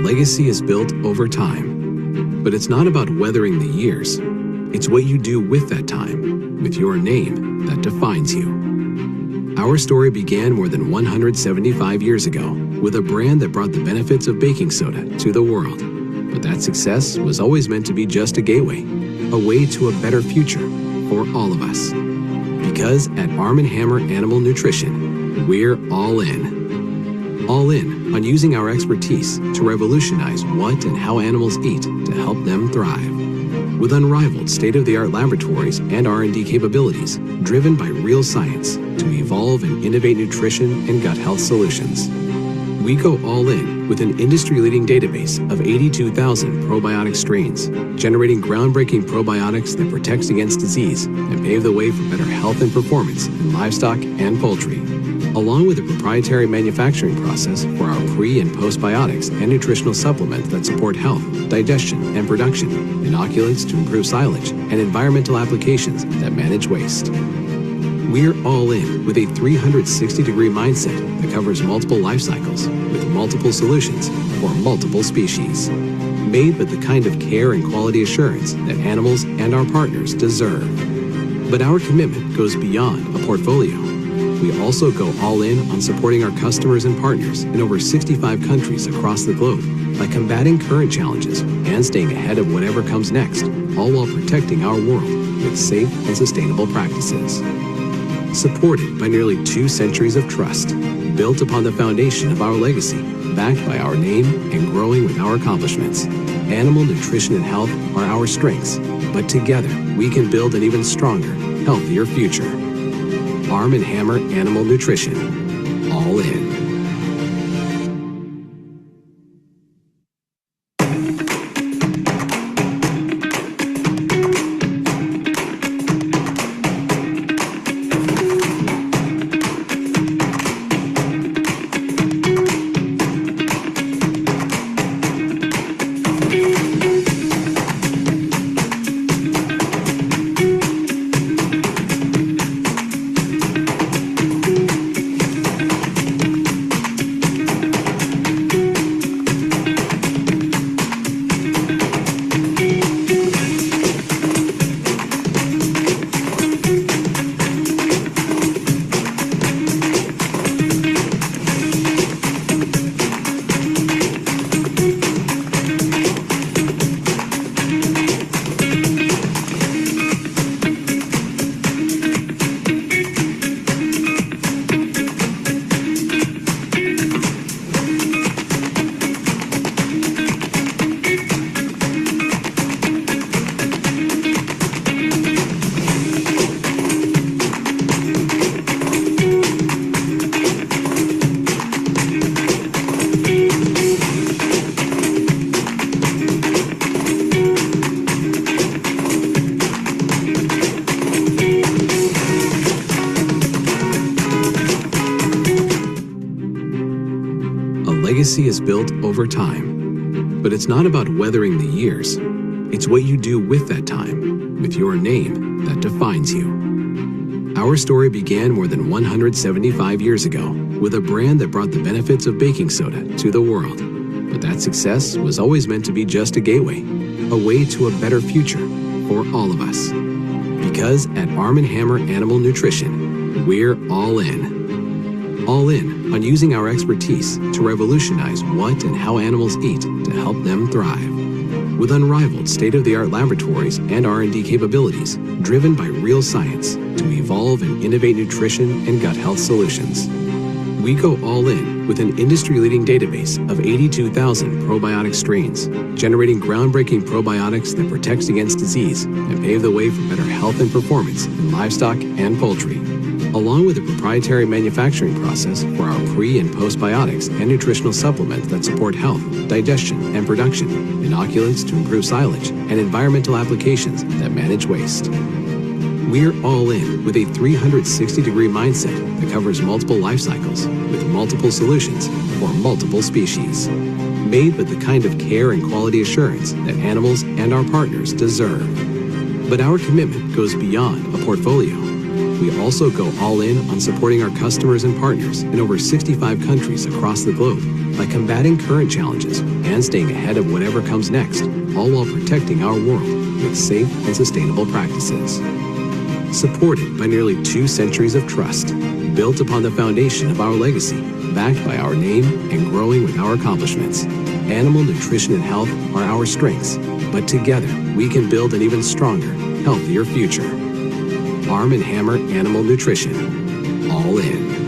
Legacy is built over time, but it's not about weathering the years. It's what you do with that time, with your name that defines you. Our story began more than 175 years ago with a brand that brought the benefits of baking soda to the world. But that success was always meant to be just a gateway, a way to a better future for all of us. Because at Arm & Hammer Animal Nutrition, we're all in. All in on using our expertise to revolutionize what and how animals eat to help them thrive. With unrivaled state-of-the-art laboratories and R&D capabilities driven by real science to evolve and innovate nutrition and gut health solutions. We go all in with an industry-leading database of 82,000 probiotic strains, generating groundbreaking probiotics that protects against disease and pave the way for better health and performance in livestock and poultry, along with a proprietary manufacturing process for our pre- and postbiotics and nutritional supplements that support health, digestion, and production, inoculants to improve silage, and environmental applications that manage waste. We're all in with a 360-degree mindset that covers multiple life cycles with multiple solutions for multiple species, made with the kind of care and quality assurance that animals and our partners deserve. But our commitment goes beyond a portfolio. We also go all in on supporting our customers and partners in over 65 countries across the globe by combating current challenges and staying ahead of whatever comes next, all while protecting our world with safe and sustainable practices. Supported by nearly 2 centuries of trust, built upon the foundation of our legacy, backed by our name and growing with our accomplishments. Animal nutrition and health are our strengths, but together we can build an even stronger, healthier future. Arm & Hammer Animal Nutrition. All in. Legacy is built over time, but it's not about weathering the years. It's what you do with that time, with your name that defines you. Our story began more than 175 years ago with a brand that brought the benefits of baking soda to the world. But that success was always meant to be just a gateway, a way to a better future for all of us. Because at Arm & Hammer Animal Nutrition, we're all in. All in on using our expertise to revolutionize what and how animals eat to help them thrive. With unrivaled state-of-the-art laboratories and R&D capabilities driven by real science to evolve and innovate nutrition and gut health solutions. We go all in with an industry-leading database of 82,000 probiotic strains, generating groundbreaking probiotics that protects against disease and pave the way for better health and performance in livestock and poultry, along with a proprietary manufacturing process for our pre- and postbiotics and nutritional supplements that support health, digestion, and production, inoculants to improve silage, and environmental applications that manage waste. We're all in with a 360-degree mindset that covers multiple life cycles with multiple solutions for multiple species, made with the kind of care and quality assurance that animals and our partners deserve. But our commitment goes beyond a portfolio. We also go all in on supporting our customers and partners in over 65 countries across the globe by combating current challenges and staying ahead of whatever comes next, all while protecting our world with safe and sustainable practices. Supported by nearly 2 centuries of trust, built upon the foundation of our legacy, backed by our name and growing with our accomplishments. Animal nutrition and health are our strengths, but together we can build an even stronger, healthier future. Arm & Hammer Animal Nutrition. All in.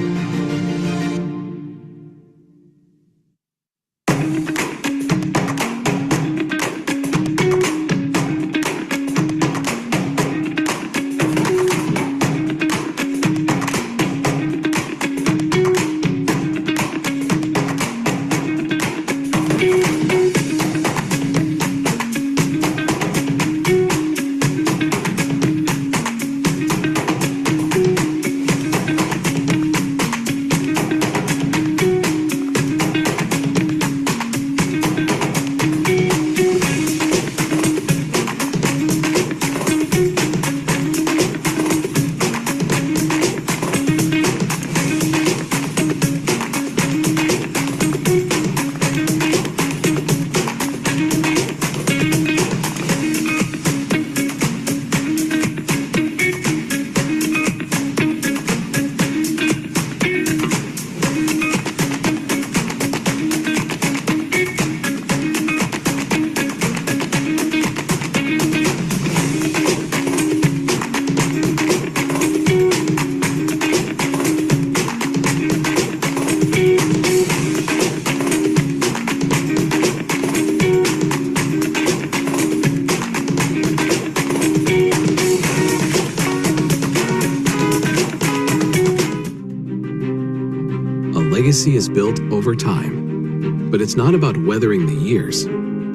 Legacy is built over time, but it's not about weathering the years.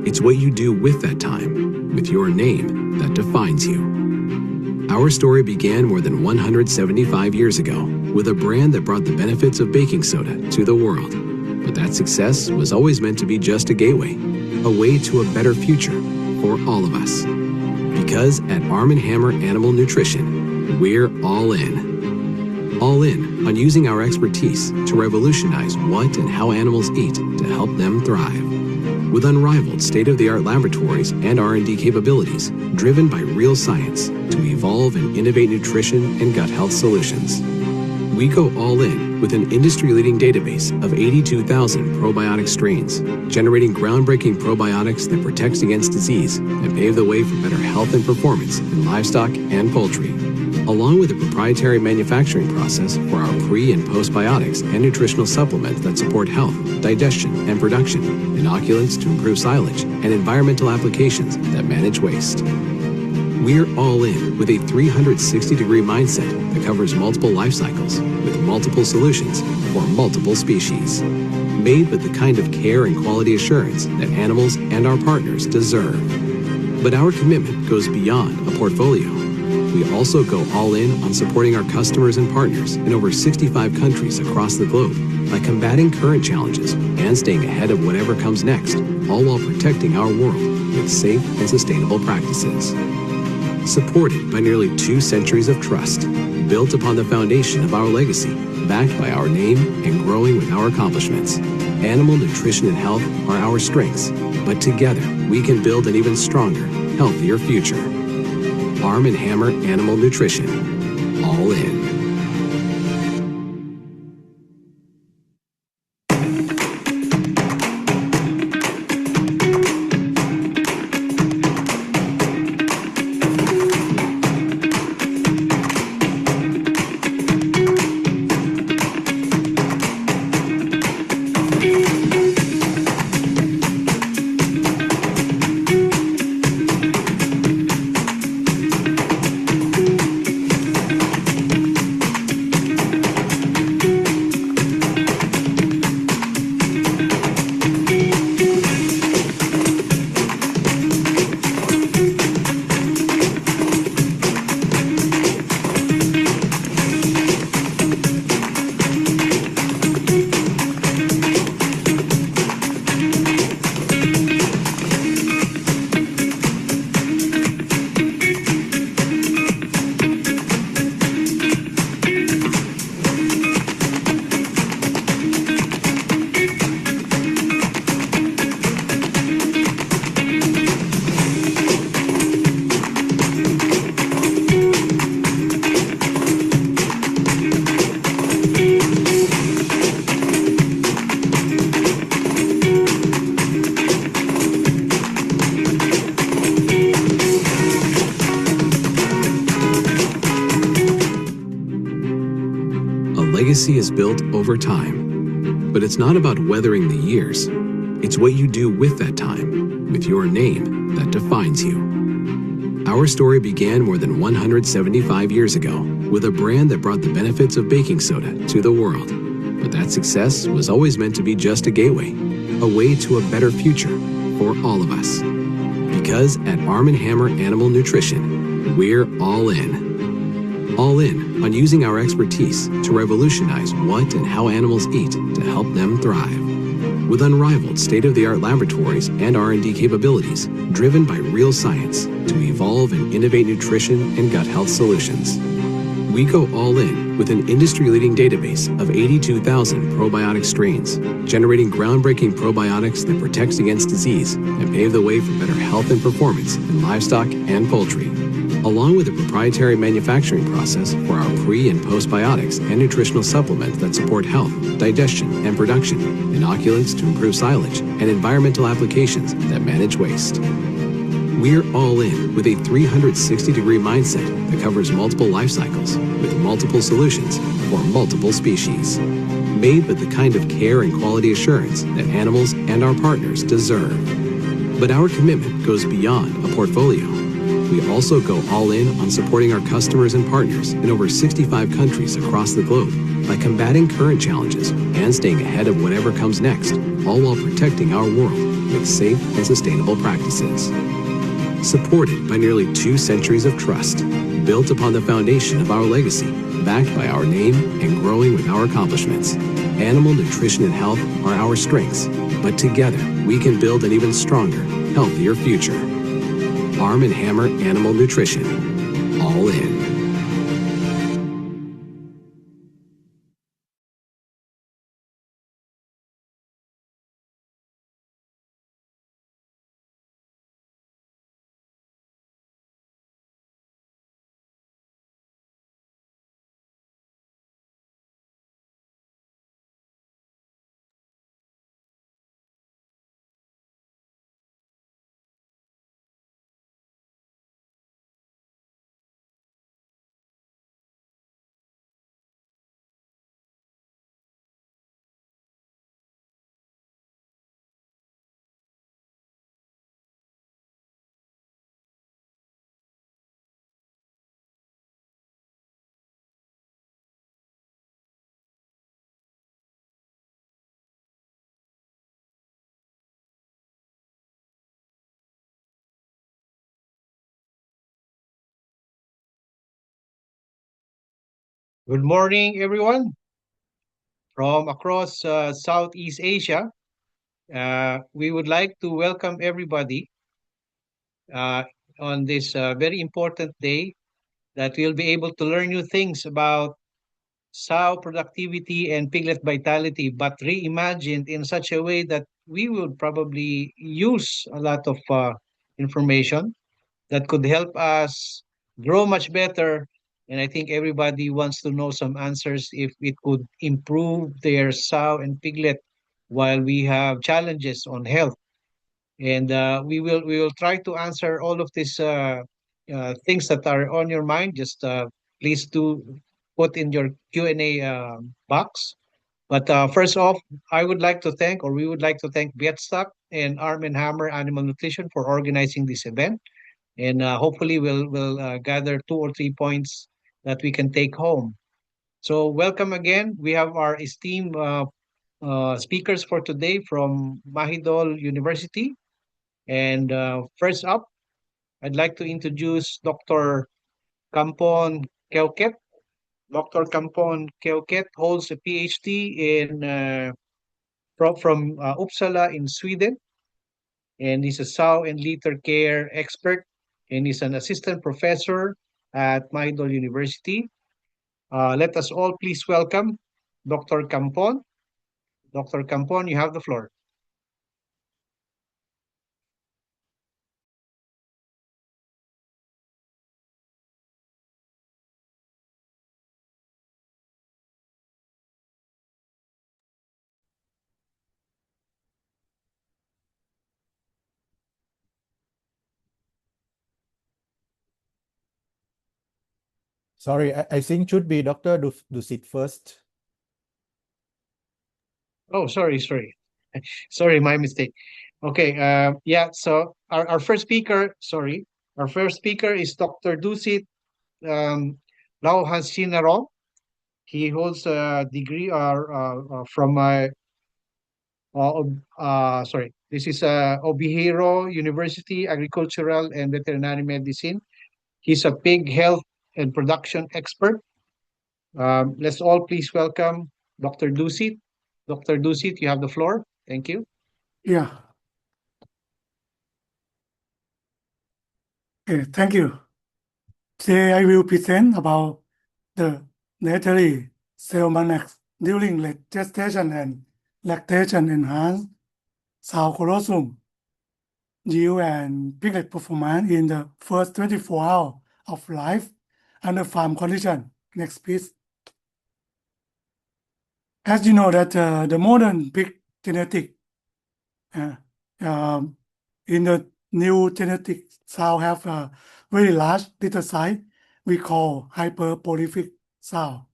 It's what you do with that time, with your name that defines you. Our story began more than 175 years ago with a brand that brought the benefits of baking soda to the world. But that success was always meant to be just a gateway, a way to a better future for all of us. Because at Arm & Hammer Animal Nutrition, we're all in. All in on using our expertise to revolutionize what and how animals eat to help them thrive. With unrivaled state-of-the-art laboratories and R&D capabilities driven by real science to evolve and innovate nutrition and gut health solutions. We go all in with an industry-leading database of 82,000 probiotic strains, generating groundbreaking probiotics that protects against disease and pave the way for better health and performance in livestock and poultry, along with a proprietary manufacturing process for our pre- and postbiotics and nutritional supplements that support health, digestion, and production, inoculants to improve silage, and environmental applications that manage waste. We're all in with a 360-degree mindset that covers multiple life cycles with multiple solutions for multiple species, made with the kind of care and quality assurance that animals and our partners deserve. But our commitment goes beyond a portfolio. We also go all in on supporting our customers and partners in over 65 countries across the globe by combating current challenges and staying ahead of whatever comes next, all while protecting our world with safe and sustainable practices. Supported by nearly 2 centuries of trust, built upon the foundation of our legacy, backed by our name and growing with our accomplishments. Animal nutrition and health are our strengths, but together we can build an even stronger, healthier future. Arm & Hammer Animal Nutrition. All in. Legacy is built over time, but it's not about weathering the years. It's what you do with that time, with your name that defines you. Our story began more than 175 years ago with a brand that brought the benefits of baking soda to the world. But that success was always meant to be just a gateway, a way to a better future for all of us. Because at Arm & Hammer Animal Nutrition, we're all in. All in on using our expertise to revolutionize what and how animals eat to help them thrive. With unrivaled state-of-the-art laboratories and R&D capabilities driven by real science to evolve and innovate nutrition and gut health solutions. We go all in with an industry-leading database of 82,000 probiotic strains, generating groundbreaking probiotics that protect against disease and pave the way for better health and performance in livestock and poultry, along with a proprietary manufacturing process for our pre- and postbiotics and nutritional supplements that support health, digestion, and production, inoculants to improve silage, and environmental applications that manage waste. We're all in with a 360-degree mindset that covers multiple life cycles with multiple solutions for multiple species, made with the kind of care and quality assurance that animals and our partners deserve. But our commitment goes beyond a portfolio. We also go all in on supporting our customers and partners in over 65 countries across the globe by combating current challenges and staying ahead of whatever comes next, all while protecting our world with safe and sustainable practices. Supported by nearly 2 centuries of trust, built upon the foundation of our legacy, backed by our name and growing with our accomplishments. Animal nutrition and health are our strengths, but together we can build an even stronger, healthier future. Arm & Hammer Animal Nutrition. All in. Good morning, everyone, from across Southeast Asia. We would like to welcome everybody uh, on this very important day that we'll be able to learn new things about sow productivity and piglet vitality, but reimagined in such a way that we will probably use a lot of information that could help us grow much better. And I think everybody wants to know some answers if it could improve their sow and piglet while we have challenges on health. And we will try to answer all of these things that are on your mind. Just please do put in your Q&A box. But first off, I would like to thank, or we would like to thank Vietstock and Arm and Hammer Animal Nutrition for organizing this event. And hopefully we'll gather 2 or 3 points that we can take home. So welcome again. We have our esteemed speakers for today from Mahidol University. And first up, I'd like to introduce Dr. Kampon Keuket. Dr. Kampon Keuket holds a PhD from Uppsala in Sweden, and he's a sow and litter care expert, and he's an assistant professor at Mahidol University. Let us all please welcome Dr. Kampon. Dr. Kampon, you have the floor. Sorry, I think should be Dr. Dusit first. Oh, sorry. Sorry, my mistake. Okay, yeah, so our first speaker, our first speaker is Dr. Dusit Lau Hansinarong. He holds a degree from this is Obihiro University, Agricultural and Veterinary Medicine. He's a pig health and production expert. Let's all please welcome Dr. Dusit. Dr. Dusit, you have the floor. Thank you. Yeah. Okay, thank you. Today I will present about the dietary salmonex during gestation and lactation enhanced sow colostrum yield and piglet performance in the first 24 hours of life under farm condition. Next, please. As you know that the modern pig genetic uh, um, in the new genetic sow have a very large litter size we call hyperprolific sow.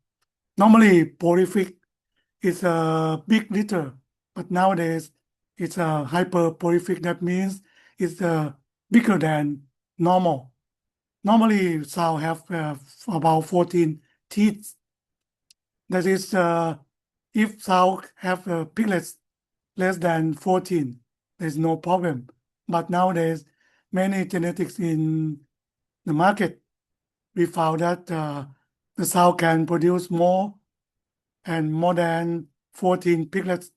Normally, prolific is a big litter, but nowadays it's a hyperprolific. That means it's bigger than normal. Normally, sow have about 14 teeth. That is, if sow have piglets less than 14, there's no problem. But nowadays, many genetics in the market, we found that the sow can produce more than 14 piglets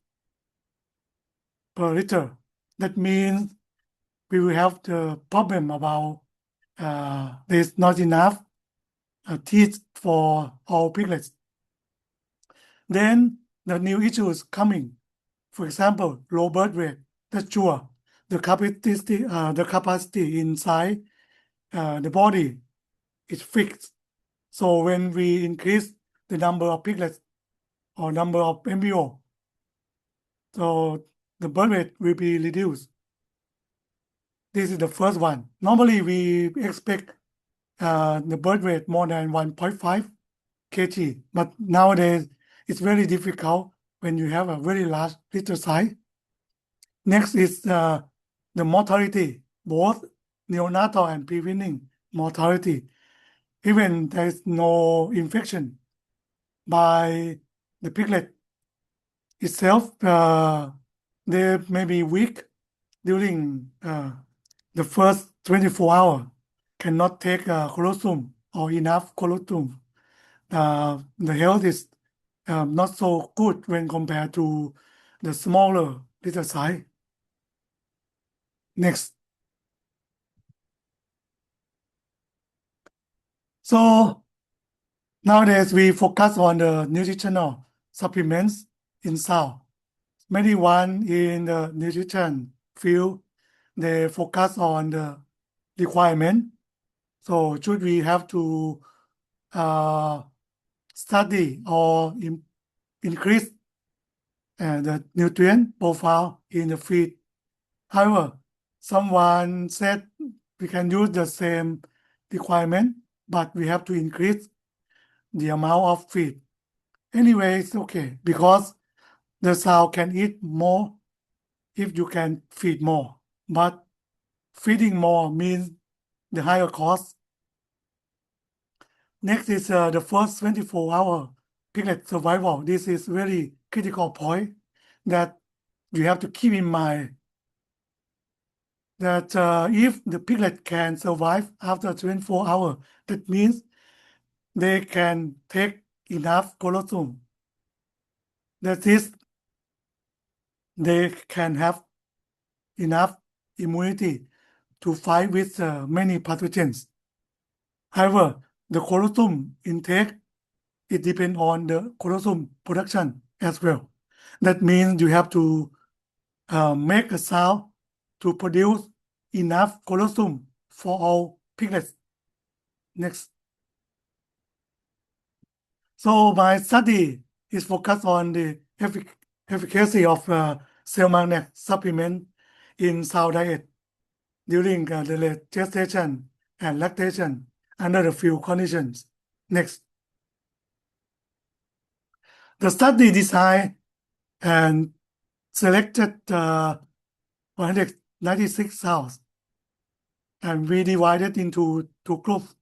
per liter. That means we will have the problem about there's not enough teeth for all piglets. Then the new issues coming. For example, low birth weight. That's sure. The capacity inside the body is fixed. So when we increase the number of piglets or number of embryo, so the birth weight will be reduced. This is the first one. Normally, we expect the birth weight more than 1.5 kg, but nowadays it's very difficult when you have a very large litter size. Next is the mortality, both neonatal and preventing mortality. Even there is no infection by the piglet itself, they may be weak during the first 24 hours, cannot take colostrum or enough colostrum. The health is not so good when compared to the smaller litter size. Next. So nowadays we focus on the nutritional supplements in sow. Many one in the nutrition field, they focus on the requirement. So should we have to study or increase the nutrient profile in the feed? However, someone said we can use the same requirement, but we have to increase the amount of feed. Anyway, it's okay because the sow can eat more if you can feed more, but feeding more means the higher cost. Next is the first 24-hour piglet survival. This is very critical point that you have to keep in mind that if the piglet can survive after 24 hours, that means they can take enough colostrum. That is, they can have enough immunity to fight with many pathogens. However, the colostrum intake, it depends on the colostrum production as well. That means you have to make a sow to produce enough colostrum for all piglets. Next. So my study is focused on the efficacy of cell magnet supplement in sow diet during the gestation and lactation under the few conditions. Next. The study design and selected 196 cells, and we divided into two groups.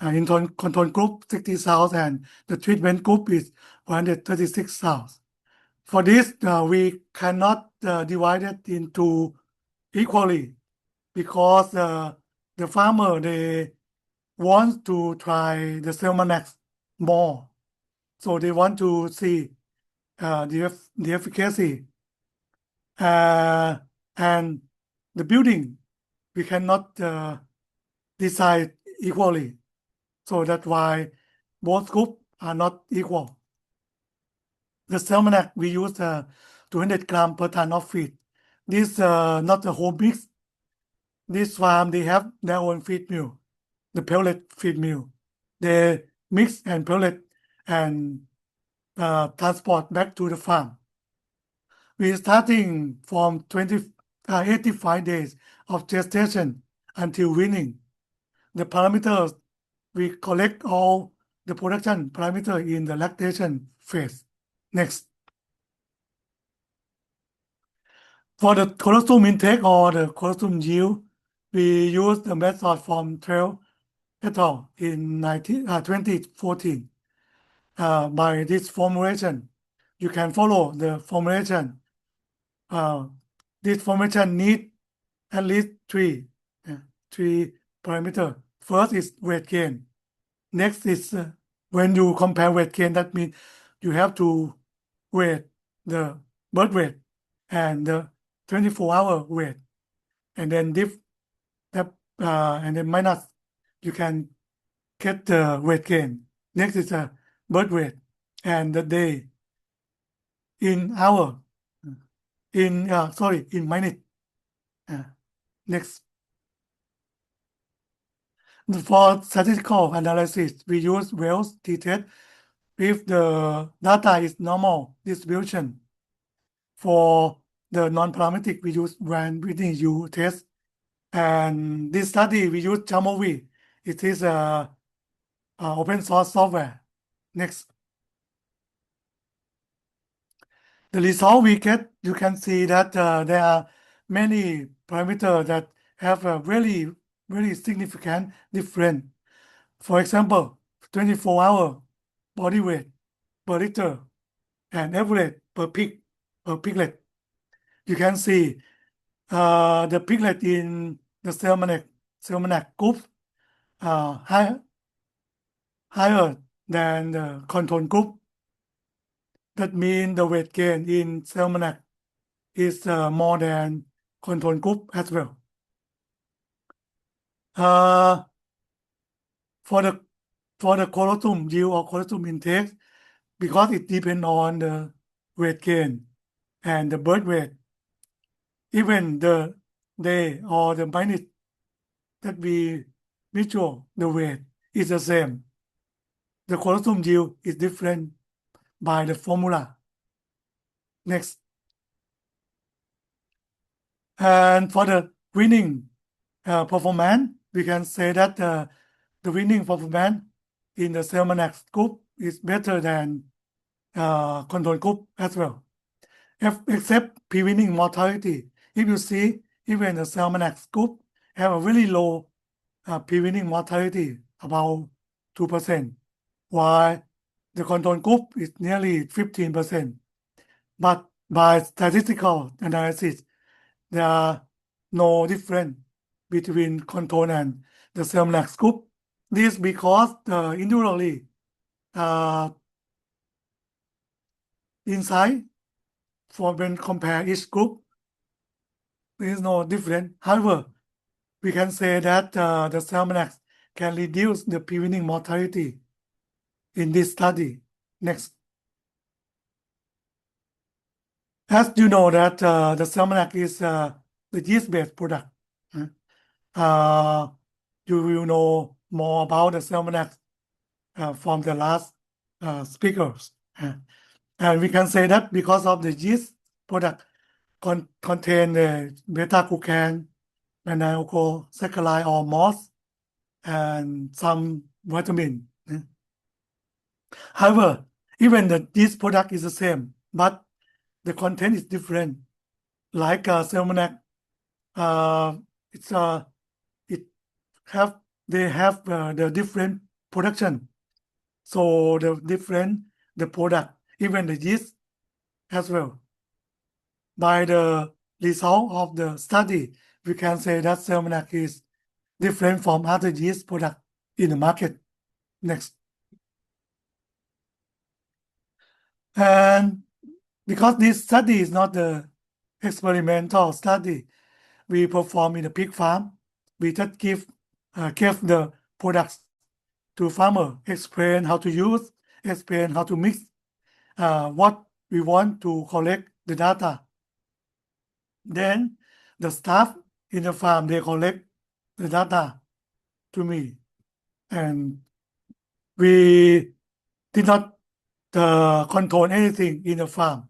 In control group 60 cells and the treatment group is 136 cells. For this, we cannot divide it into equally because the farmer, they want to try the Salmonex more. So they want to see the efficacy. And the building, we cannot decide equally. So that's why both groups are not equal. The Salmonex, we use 200 grams per ton of feed. This not a whole mix. This farm, they have their own feed mill, the pellet feed mill. They mix and pellet and transport back to the farm. We starting from 85 days of gestation until weaning. The parameters, we collect all the production parameter in the lactation phase. Next. For the colostrum intake or the colostrum yield, we use the method from 12 et al. In 2014. By this formulation, you can follow the formulation. This formulation need at least three parameters. First is weight gain. Next is when you compare weight gain, that means you have to weight the birth weight and the 24-hour weight, and then and then minus, you can get the weight gain. Next is the birth weight and the day in hour, in minute. Next. For statistical analysis, we use Wells t-test if the data is normal distribution. For the non-parametric, we use Brand Whitney U test. And this study, we use Jamovi. It is a open source software. Next. The result we get, you can see that there are many parameters that have a very, very significant difference. For example, 24-hour body weight per liter and average per piglet. You can see the piglet in the Salmonex group higher than the control group. That means the weight gain in Salmonex is more than control group as well. For the for the colostrum yield or colostrum intake, because it depends on the weight gain and the birth weight, even the day or the minute that we measure the weight is the same. The colostrum yield is different by the formula. Next. And for the winning performance, we can say that the winning performance in the Salmonax group is better than control group as well. Except pre-winning mortality. If you see, even the Salmonax group have a very low pre-winning mortality, about 2%, while the control group is nearly 15%. But by statistical analysis, there are no difference between control and the Salmonax group. This because individually insight for when compare each group, there is no difference. However, we can say that the Salmonax can reduce the pre-winning mortality in this study. Next. As you know that the Salmonax is the yeast-based product. You will know more about the Salmonax from the last speakers. And we can say that because of the yeast product contain the beta-glucan, mannose-saccharide or moss, and some vitamin. However, even the yeast product is the same, but the content is different. Like Salmonax, they have the different production. So the product, even the yeast as well. By the result of the study, we can say that Salmonax is different from other yeast product in the market. Next. And because this study is not the experimental study we perform in the pig farm, we just gave the products to farmer, explain how to use, explain how to mix, what we want to collect the data. Then the staff in the farm, they collect the data to me. And we did not control anything in the farm.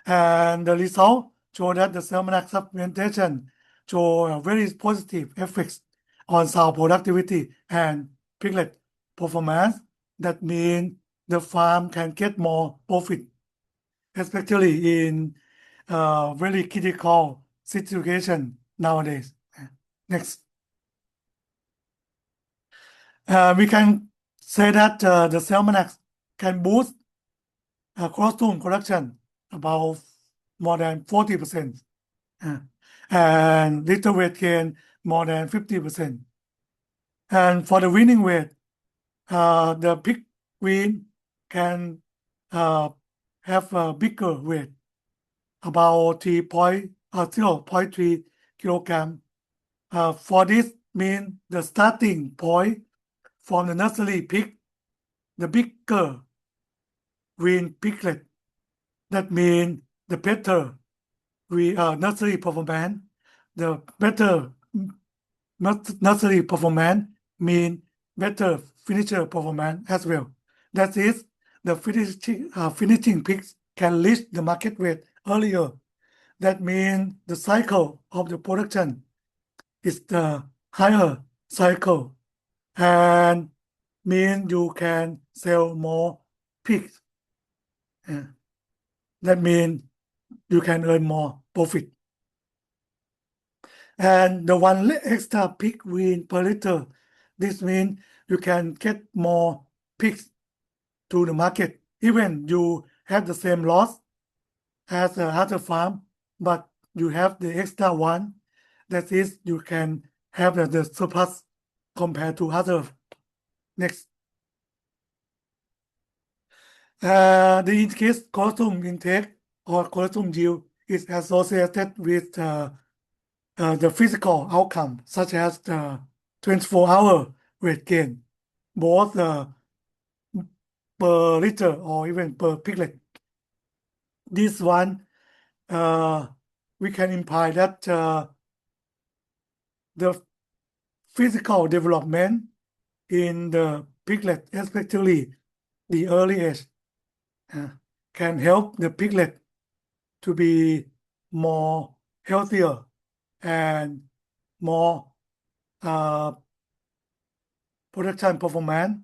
And the result show that the Salmonax supplementation show very positive effects on sow productivity and piglet performance. That means the farm can get more profit, especially in very critical situation nowadays. Next. We can say that the Salmonax can boost colostrum production about more than 40%, and litter weight gain more than 50%. And for the weaning weight, the pig wean can have a bigger weight, about 0.3 kilogram. For this means the starting point from the nursery pig, the bigger wean piglet. That means the better nursery performance. The better nursery performance means better finisher performance as well. That is, the finishing pigs can reach the market weight earlier. That means the cycle of the production is the higher cycle, and means you can sell more pigs. That means you can earn more profit. And the one extra pig wean per liter, this means you can get more pigs to the market. Even you have the same loss as other farm, but you have the extra one. That is, you can have the surplus compared to other. Next. The increased colostrum intake or colostrum yield is associated with the physical outcome, such as the 24-hour weight gain. both per litter or even per piglet. This one, we can imply that the physical development in the piglet, especially the early age, can help the piglet to be more healthier and more production performance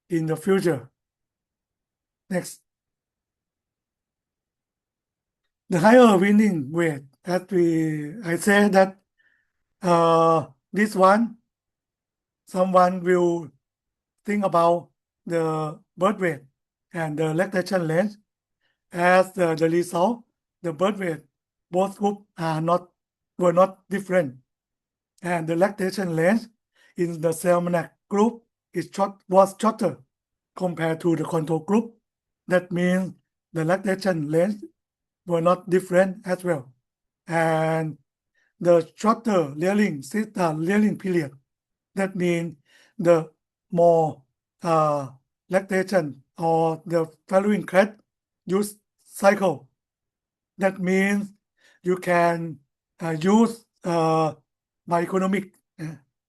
in the future. Next. The higher winning weight, as I said that this one, someone will think about the birth weight and the lactation length. As the result, the birth weight, both groups were not different. And the lactation length in the Salmonac group was shorter compared to the control group. That means the lactation length were not different as well. And the shorter rearing period, that means the more lactation or the following cat use cycle. That means you can use by economic,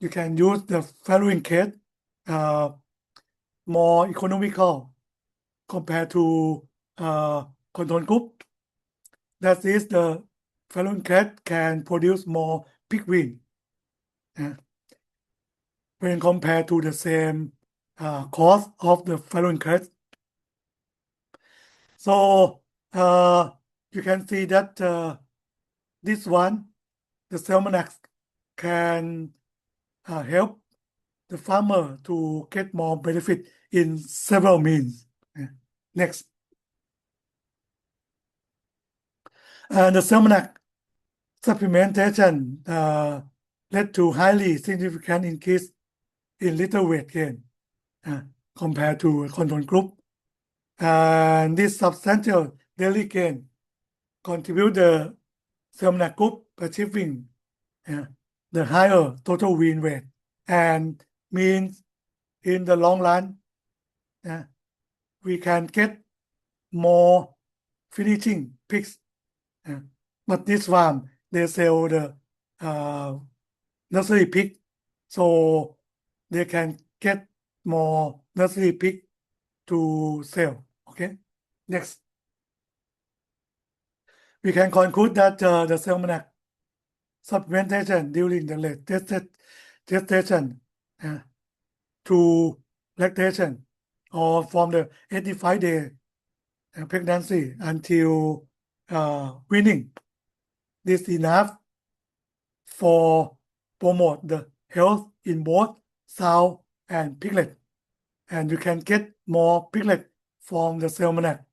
you can use the following cat more economical compared to control group. That is, the following cat can produce more pig wing when compared to the same cost of the following cat. So you can see that this one, the Salmonax, can help the farmer to get more benefit in several means. Next. The Salmonac supplementation led to highly significant increase in litter weight gain compared to control group. And this substantial daily gain contribute the Salmonac group achieving the higher total win weight, and means in the long run we can get more finishing pigs. But this farm, they sell the nursery pig, so they can get more nursery pig to sell. Okay, next. We can conclude that the Salmonac supplementation during the late gestation to lactation or from the 85-day pregnancy until weaning is enough for promote the health in both sow and piglet, and you can get more piglet from the Salmonac.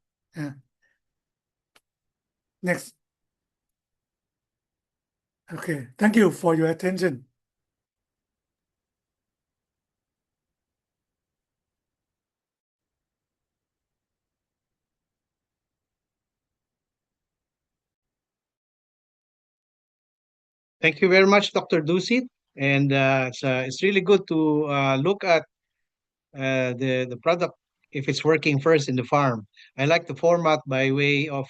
Next. Okay, thank you for your attention. Thank you very much, Dr. Dusit. And it's really good to look at the product if it's working first in the farm. I like the format by way of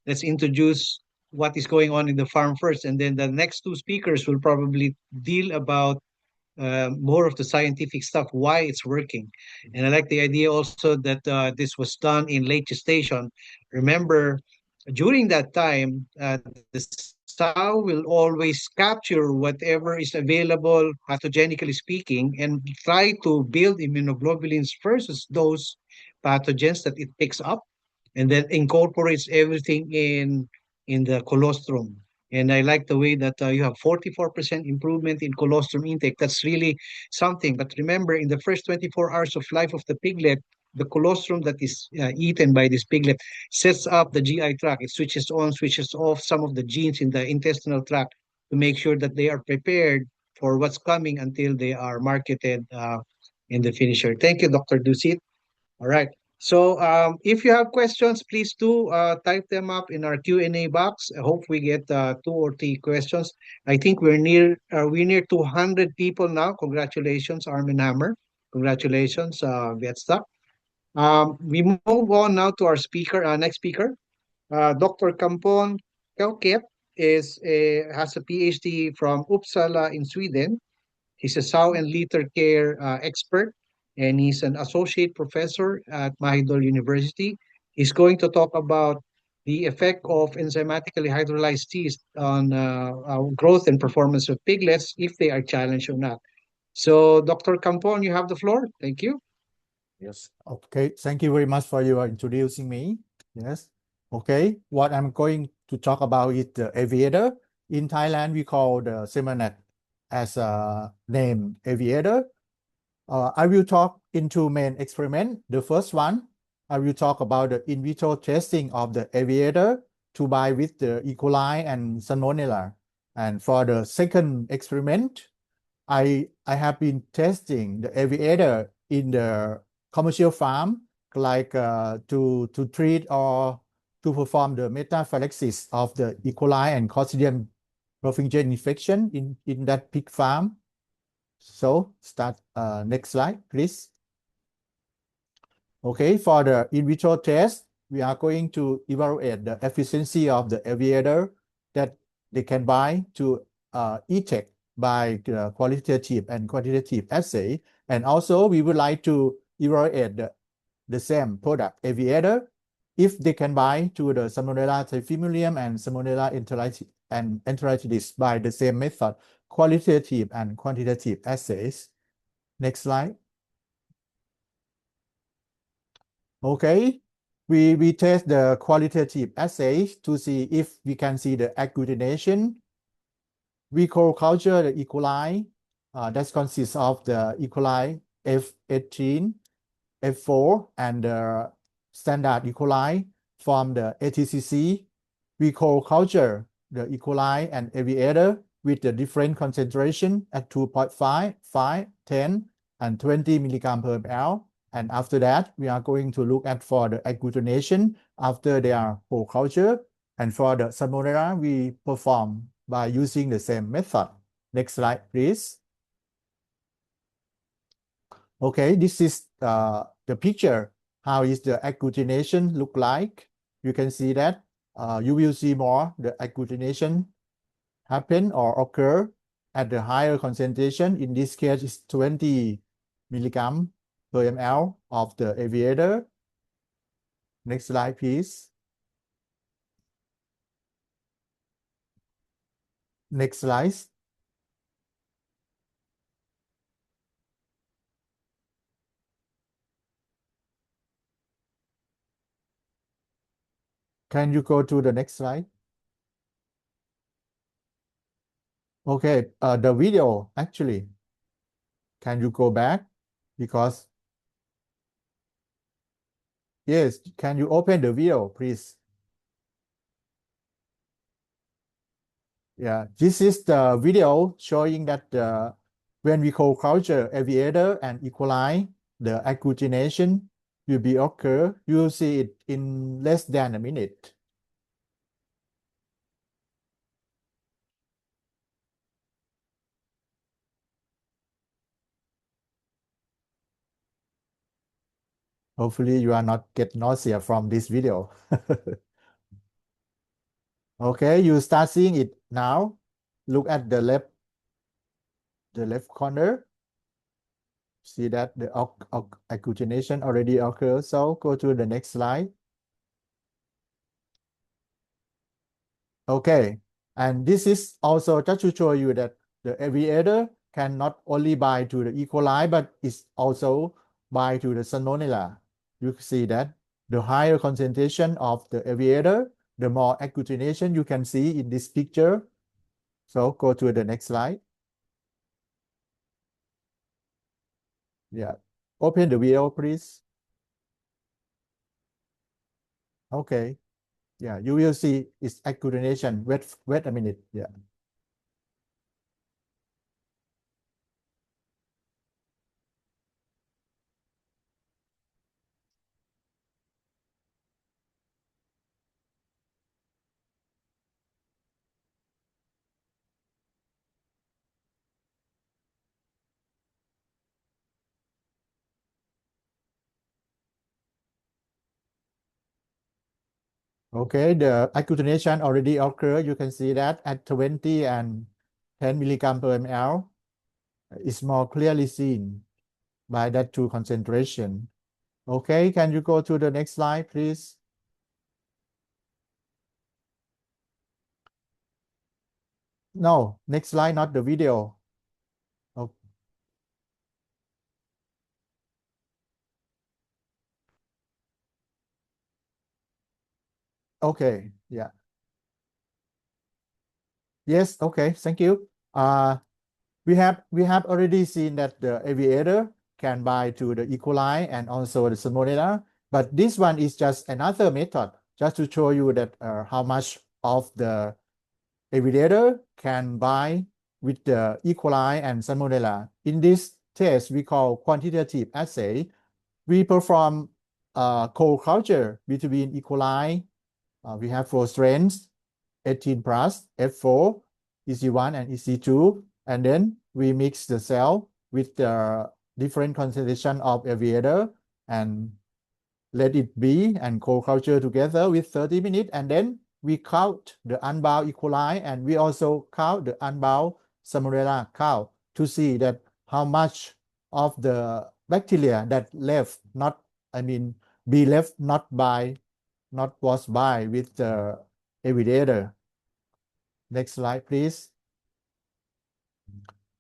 let's introduce what is going on in the farm first, and then the next two speakers will probably deal about more of the scientific stuff, why it's working. And I like the idea also that this was done in late gestation. Remember, during that time, the sow will always capture whatever is available, pathogenically speaking, and try to build immunoglobulins versus those pathogens that it picks up, and then incorporates everything in the colostrum. And I like the way that you have 44% improvement in colostrum intake. That's really something. But remember, in the first 24 hours of life of the piglet, the colostrum that is eaten by this piglet sets up the GI tract. It switches on, switches off some of the genes in the intestinal tract to make sure that they are prepared for what's coming until they are marketed in the finisher. Thank you, Dr. Dusit. All right. So if you have questions, please do type them up in our Q&A box. I hope we get 2 or 3 questions. I think we're near 200 people now. Congratulations, Arm and Hammer. Congratulations, Vietstock. We move on now to our next speaker. Dr. Kampon Kelket has a PhD from Uppsala in Sweden. He's a sow and litter care expert, and he's an associate professor at Mahidol University. He's going to talk about the effect of enzymatically hydrolyzed yeast on growth and performance of piglets if they are challenged or not. So, Dr. Campon, you have the floor. Thank you. Yes. Okay. Thank you very much for your introducing me. Yes. Okay. What I'm going to talk about is the aviator. In Thailand, we call the Simonet as a name aviator. I will talk in two main experiments. The first one, I will talk about the in vitro testing of the aviator to bind with the E. coli and Salmonella. And for the second experiment, I have been testing the aviator in the commercial farm, like to treat or to perform the metaphylaxis of the E. coli and Clostridium perfringens infection in that pig farm. So start next slide, please. Okay, for the in vitro test, we are going to evaluate the efficiency of the aviator that they can bind to ETEC by the qualitative and quantitative assay. And also we would like to evaluate the same product aviator if they can bind to the Salmonella typhimurium and Salmonella enteritidis by the same method, qualitative and quantitative assays. Next slide. Okay, we test the qualitative assays to see if we can see the agglutination. We co-culture the E. coli that consists of the E. coli F18, F4, and the standard E. coli from the ATCC. We co-culture the E. coli and aviator with the different concentration at 2.5, 5, 10, and 20 milligram per ml. And after that, we are going to look at for the agglutination after they are co-culture. And for the Salmonella, we perform by using the same method. Next slide, please. Okay, this is the picture. How is the agglutination look like? You can see that you will see more the agglutination happen or occur at the higher concentration. In this case, it's 20 milligram per ml of the aviator. Next slide, please. Next slide. Can you go to the next slide? Okay, the video actually. Can you go back? Because yes, can you open the video, please? Yeah, this is the video showing that when we co-culture aviator and E. coli, the agglutination will be occur. You will see it in less than a minute. Hopefully you are not get nausea from this video. Okay, you start seeing it now. Look at the left corner. See that the agglutination already occurs. So go to the next slide. Okay, and this is also just to show you that the aviator can not only bind to the E. coli, but it's also bind to the Salmonella. You see that the higher concentration of the aviator, the more agglutination you can see in this picture. So go to the next slide. Yeah, open the video, please. Okay, yeah, you will see its agglutination. Wait a minute. Yeah. Okay, the acculturation already occurred. You can see that at 20 and 10 milligram per ml is more clearly seen by that two concentration. Okay, can you go to the next slide, please? No, next slide, not the video. Oh. Okay, yeah. Yes, okay, thank you. We have already seen that the aviator can bind to the E. coli and also the Salmonella, but this one is just another method, just to show you that how much of the aviator can bind with the E. coli and Salmonella. In this test, we call quantitative assay. We perform co-culture between E. coli. We have 4 strains, 18 plus, F4, EC1 and EC2, and then we mix the cell with the different concentration of aviator and let it be and co-culture together with 30 minutes, and then we count the unbound E. coli and we also count the unbound Salmonella count to see that how much of the bacteria that left not, be left not was by with the aviator. Next slide, please.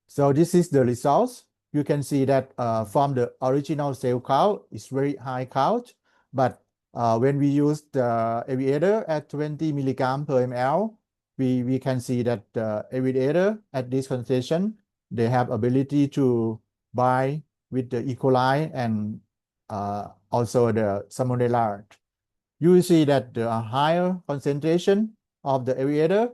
So this is the results. You can see that from the original cell count, it's very high count, but when we use the aviator at 20 milligram per ml, we can see that the aviator at this concentration, they have ability to bind with the E. coli and also the Salmonella. You will see that the higher concentration of the aviator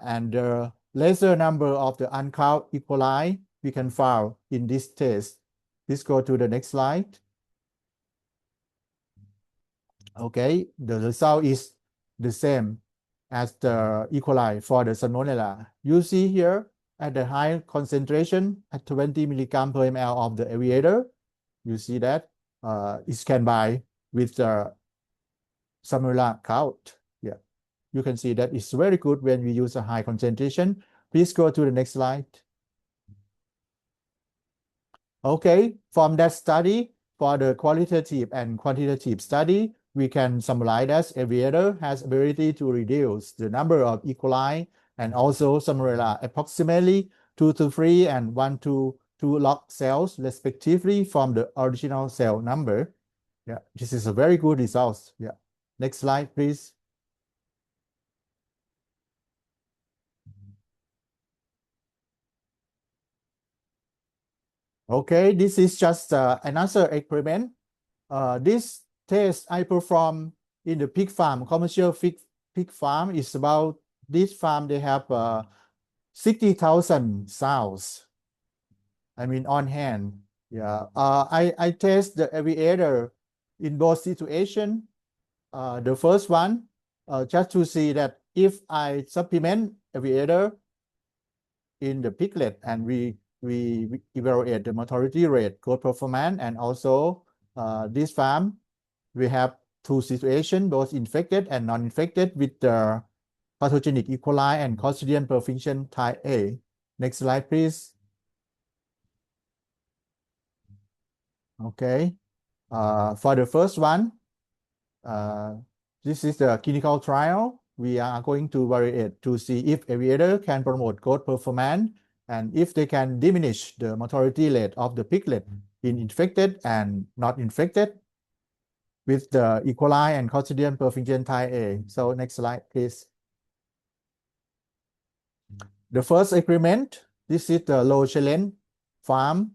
and the lesser number of the uncount E. coli we can find in this test. Please go to the next slide. Okay, the result is the same as the E. coli for the Salmonella. You see here at the high concentration at 20 milligram per ml of the aviator, you see that it can bind with the Salmonella count. Yeah, you can see that it's very good when we use a high concentration. Please go to the next slide. Okay, from that study, for the qualitative and quantitative study, we can summarize that aviator has ability to reduce the number of E. coli and also Salmonella approximately 2 to 3 and 1 to 2 log cells respectively from the original cell number. Yeah, this is a very good result. Yeah. Next slide, please. Okay, this is just another experiment. This test I perform in the pig farm, commercial pig farm. Is about this farm, they have 60,000 sows. On hand. Yeah. I test the aviator in both situations. The first one, just to see that if I supplement aviator in the piglet and we evaluate the mortality rate, growth performance, and also this farm, we have 2 situations, both infected and non-infected with the pathogenic E. coli and Clostridium perfringens type A. Next slide, please. Okay. For the first one, this is the clinical trial. We are going to evaluate to see if aviator can promote growth performance and if they can diminish the mortality rate of the piglet in infected and not infected with the E. coli and Clostridium perfringens type A. So next slide, please. The first experiment, this is the low challenge farm.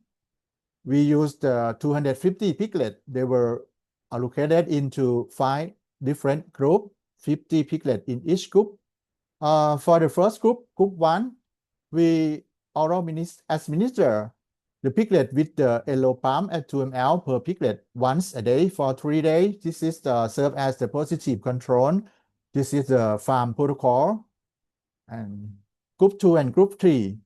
We used 250 piglets. They were allocated into 5 different groups, 50 piglets in each group. For the first group 1, we oral administer the piglet with the yellow palm at 2 ml per piglet once a day for 3 days. This is serve as the positive control. This is the farm protocol. And group 2 and group 3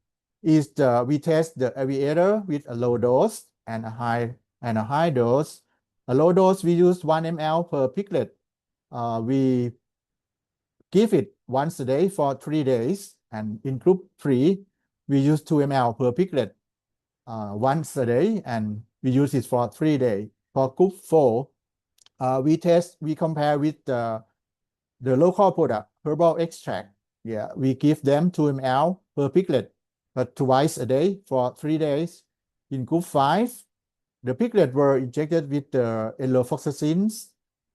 is we test the aviator with a low dose and a high dose. A low dose we use 1 ml per piglet. We give it once a day for 3 days. And in group 3, we use 2 ml per piglet once a day, and we use it for 3 days. For group 4, we compare with the local product, herbal extract. Yeah, we give them 2 ml per piglet, but twice a day for 3 days. In group 5, the piglet were injected with the enlofloxacins,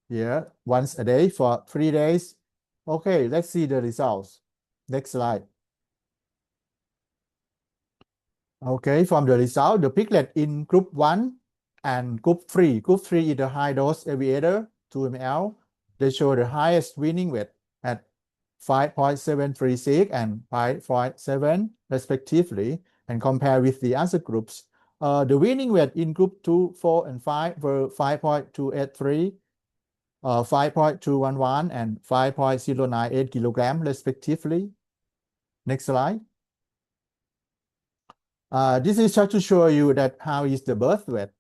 yeah, once a day for 3 days. Okay, let's see the results. Next slide. Okay, from the result, the piglet in group 1 and group 3. Group 3 is the high dose aviator, 2 ml. They show the highest weaning weight at 5.736 and 5.7 respectively, and compare with the other groups. The weaning weight in group 2, 4, and 5 were 5.283, 5.211, and 5.098 kilogram respectively. Next slide. This is just to show you that how is the birth weight.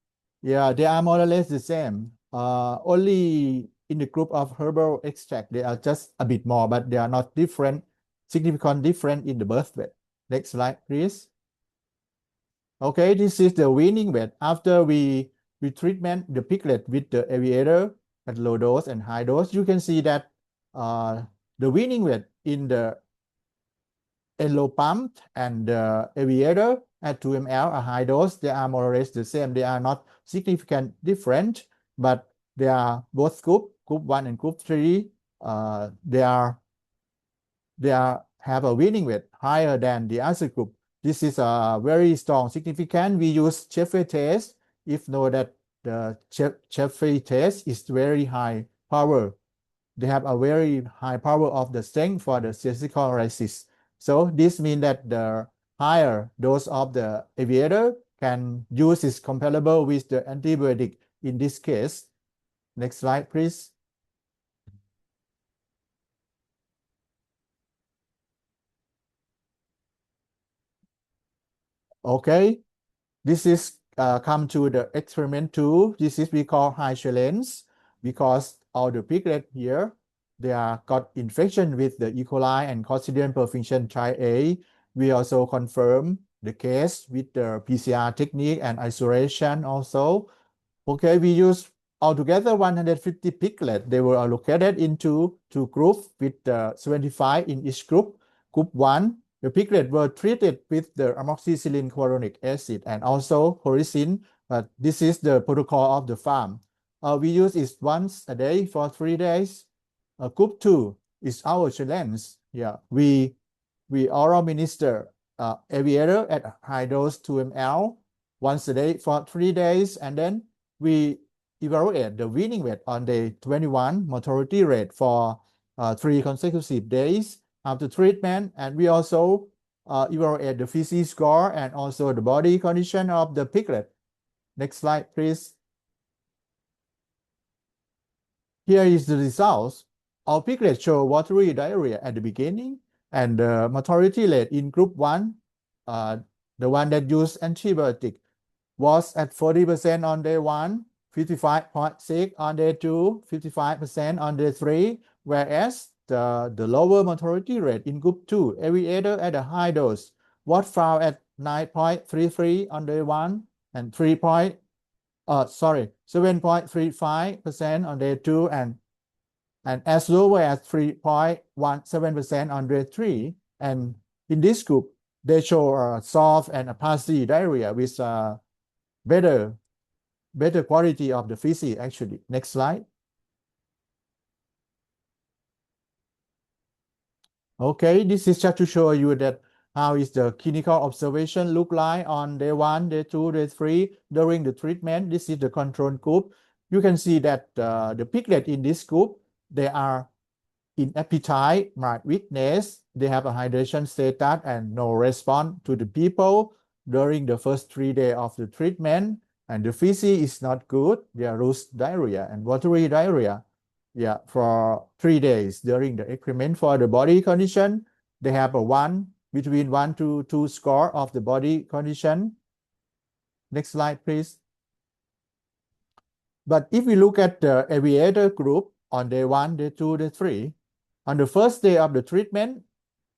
Yeah, they are more or less the same. Only in the group of herbal extract, they are just a bit more, but they are not different, significant different in the birth weight. Next slide, please. Okay, this is the weaning weight after we treatment the piglet with the aviator at low dose and high dose. You can see that the weaning weight in the pump and the aviator at 2 ml a high dose, they are more or less the same. They are not significant different, but they are both group 1 and group 3. They have a weaning weight higher than the other group. This is a very strong significant. We use Jeffrey test. If know that the Jeffrey test is very high power. They have a very high power of the strength for the statistical analysis. So this means that the higher dose of the aviator can use is comparable with the antibiotic in this case. Next slide, please. Okay, this is come to the experiment 2. This is we call high challenge because all the piglet here, they are got infection with the E. coli and Clostridium perfringens type A. We also confirm the case with the PCR technique and isolation also. Okay, we use altogether 150 piglet. They were allocated into 2 groups with 75 in each group. Group 1, the piglet were treated with the amoxicillin chloronic acid and also horizin, but this is the protocol of the farm. We use it once a day for 3 days. Group 2 is our challenge. Yeah, we oral minister aviator at high dose 2 ml once a day for 3 days, and then we evaluate the weaning weight on day 21, mortality rate for 3 consecutive days after treatment, and we also evaluate the feces score and also the body condition of the piglet. Next slide, please. Here is the results. Our piglets show watery diarrhea at the beginning, and the mortality rate in group 1, the one that used antibiotic, was at 40% on day 1, 55.6 on day 2, 55% on day 3, whereas the lower mortality rate in group 2, aviator at a high dose, was found at 9.33 on day 1 and 7.35% on day 2 and as low as 3.17% on day 3. And in this group, they show a soft and a passy diarrhea with better quality of the feces actually. Next slide. Okay, this is just to show you that how is the clinical observation look like on day 1, day 2, day 3 during the treatment. This is the control group. You can see that the piglet in this group, they are in appetite, mild weakness, they have a hydration status and no response to the people during the first 3 days of the treatment, and the feces is not good. They are loose diarrhea and watery diarrhea. Yeah, for 3 days during the experiment. For the body condition, they have a between 1 to 2 score of the body condition. Next slide, please. But if we look at the aviator group on day 1, day 2, day 3, On the first day of the treatment,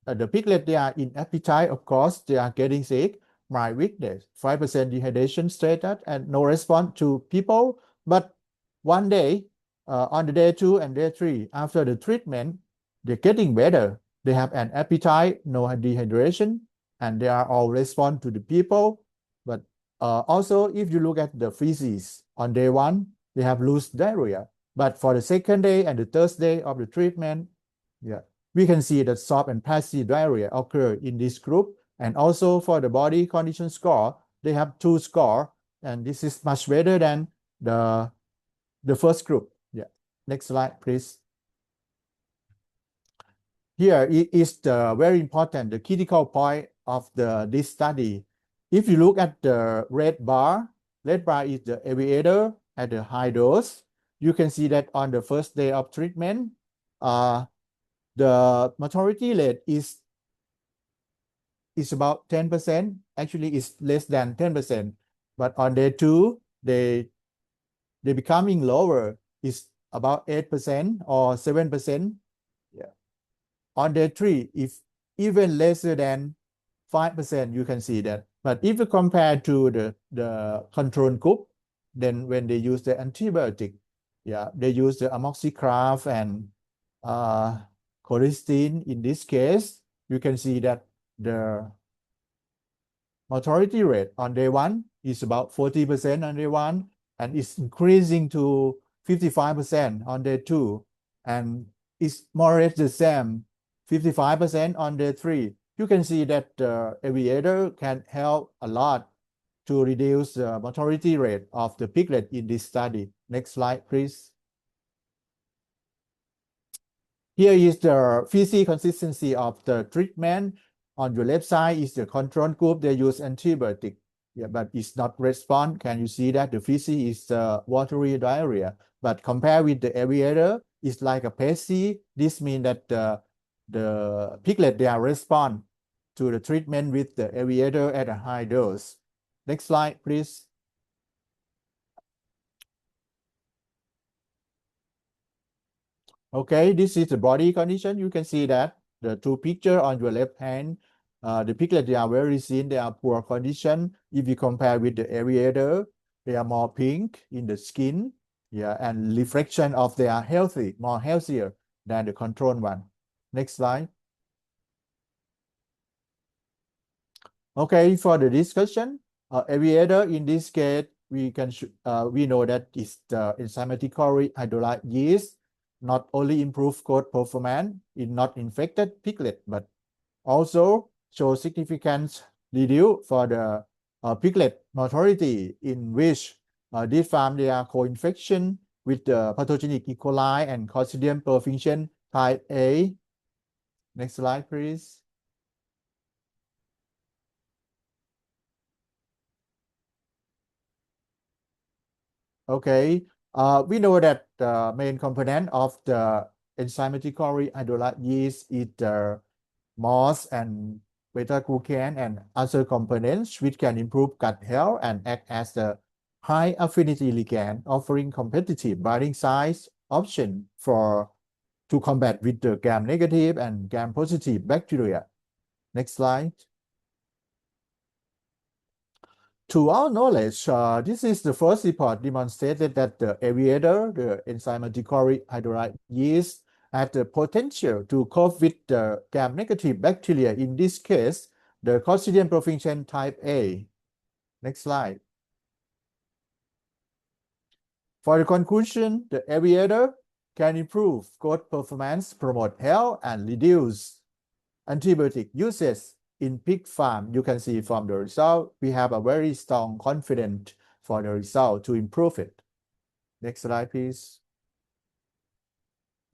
the piglet, they are in appetite, of course, they are getting sick, mild weakness, 5% dehydration status, and no response to people. But one day, on the day 2 and day 3, after the treatment, they're getting better. They have an appetite, no dehydration, and they are all respond to the people. But also, if you look at the feces, on day 1, they have loose diarrhea. But for the second day and the third day of the treatment, we can see that soft and passive diarrhea occur in this group. And also for the body condition score, they have 2 score, and this is much better than the first group. Next slide, please. Here is the very important, the critical point of this study. If you look at the red bar is the aviator at the high dose. You can see that on the first day of treatment, the mortality rate is about 10%. Actually, it's less than 10%. But on day 2, they becoming lower. It's about 8% or 7%. On day 3, if even lesser than 5%, you can see that. But if you compare to the control group, then when they use the antibiotic, they use the amoxiclav and colistin. In this case, you can see that the mortality rate on day 1 is about 40% on day 1, and it's increasing to 55% on day 2, and it's more or less the same, 55% on day 3. You can see that the aviator can help a lot to reduce the mortality rate of the piglet in this study. Next slide, please. Here is the feces consistency of the treatment. On your left side is the control group. They use antibiotic, but it's not respond. Can you see that the feces is watery diarrhea? But compared with the aviator, it's like a pasty. This means that the piglet, they are respond to the treatment with the aviator at a high dose. Next slide, please. Okay, this is the body condition. You can see that the 2 pictures on your left hand, the piglet, they are very thin, they are poor condition. If you compare with the aviator, they are more pink in the skin, and reflection of they are healthy, more healthier than the control one. Next slide. Okay, for the discussion, aviator in this case, we know that it's the enzymatically hydrolyzed yeast, not only improve growth performance in not infected piglet, but also show significant reduce for the piglet mortality, in which this farm, they are co-infection with the pathogenic E. coli and Clostridium perfringens type A. Next slide, please. Okay, we know that the main component of the enzymatically hydrolyzed yeast is the moss and beta-glucan and other components which can improve gut health and act as the high affinity ligand, offering competitive binding size option to combat with the gram-negative and gram-positive bacteria. Next slide. To our knowledge, this is the first report demonstrated that the aviator, the enzymatically hydrolyzed yeast, had the potential to cope with the gram-negative bacteria, in this case, the Clostridium perfringens type A. Next slide. For the conclusion, the aviator can improve growth performance, promote health, and reduce antibiotic usage in pig farm. You can see from the result, we have a very strong confidence for the result to improve it. Next slide, please.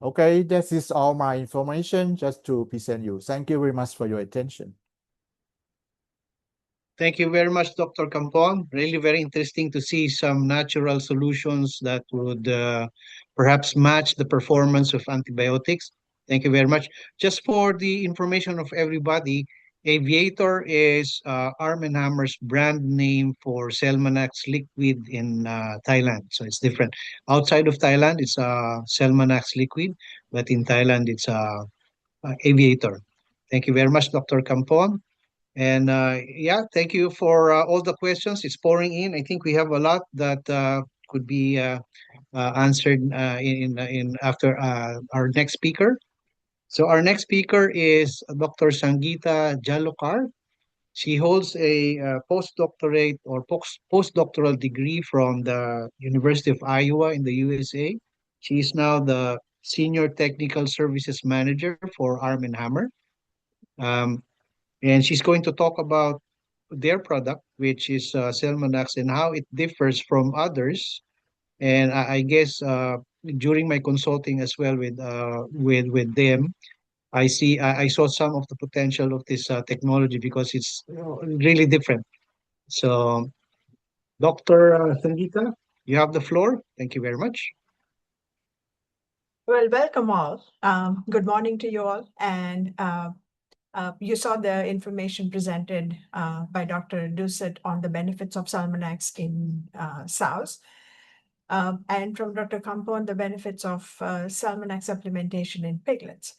Okay, this is all my information just to present you. Thank you very much for your attention. Thank you very much, Dr. Campon. Really very interesting to see some natural solutions that would perhaps match the performance of antibiotics. Thank you very much. Just for the information of everybody, Aviator is Arm & Hammer's brand name for Celmanax liquid in Thailand. So it's different. Outside of Thailand, it's Celmanax liquid, but in Thailand, it's Aviator. Thank you very much, Dr. Campon. And yeah, thank you for all the questions. It's pouring in. I think we have a lot that could be answered in after our next speaker. So our next speaker is Dr. Sangeeta Jalokar. She holds a postdoctorate or postdoctoral degree from the University of Iowa in the USA. She is now the Senior Technical Services Manager for Arm & Hammer. Um, and she's going to talk about their product, which is Celmanax, and how it differs from others. And I guess during my consulting as well with them, I saw some of the potential of this technology because it's really different. So, Dr. Sangeeta, you have the floor. Thank you very much. Well, welcome all. Good morning to you all. And you saw the information presented by Dr. Doucet on the benefits of Salmonex in sows. And from Dr. Campon, the benefits of Salmonex supplementation in piglets.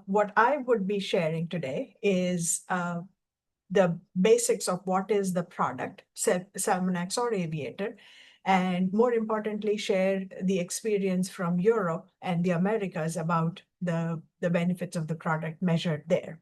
What I would be sharing today is the basics of what is the product, Salmonex or Aviator, and more importantly, share the experience from Europe and the Americas about the benefits of the product measured there.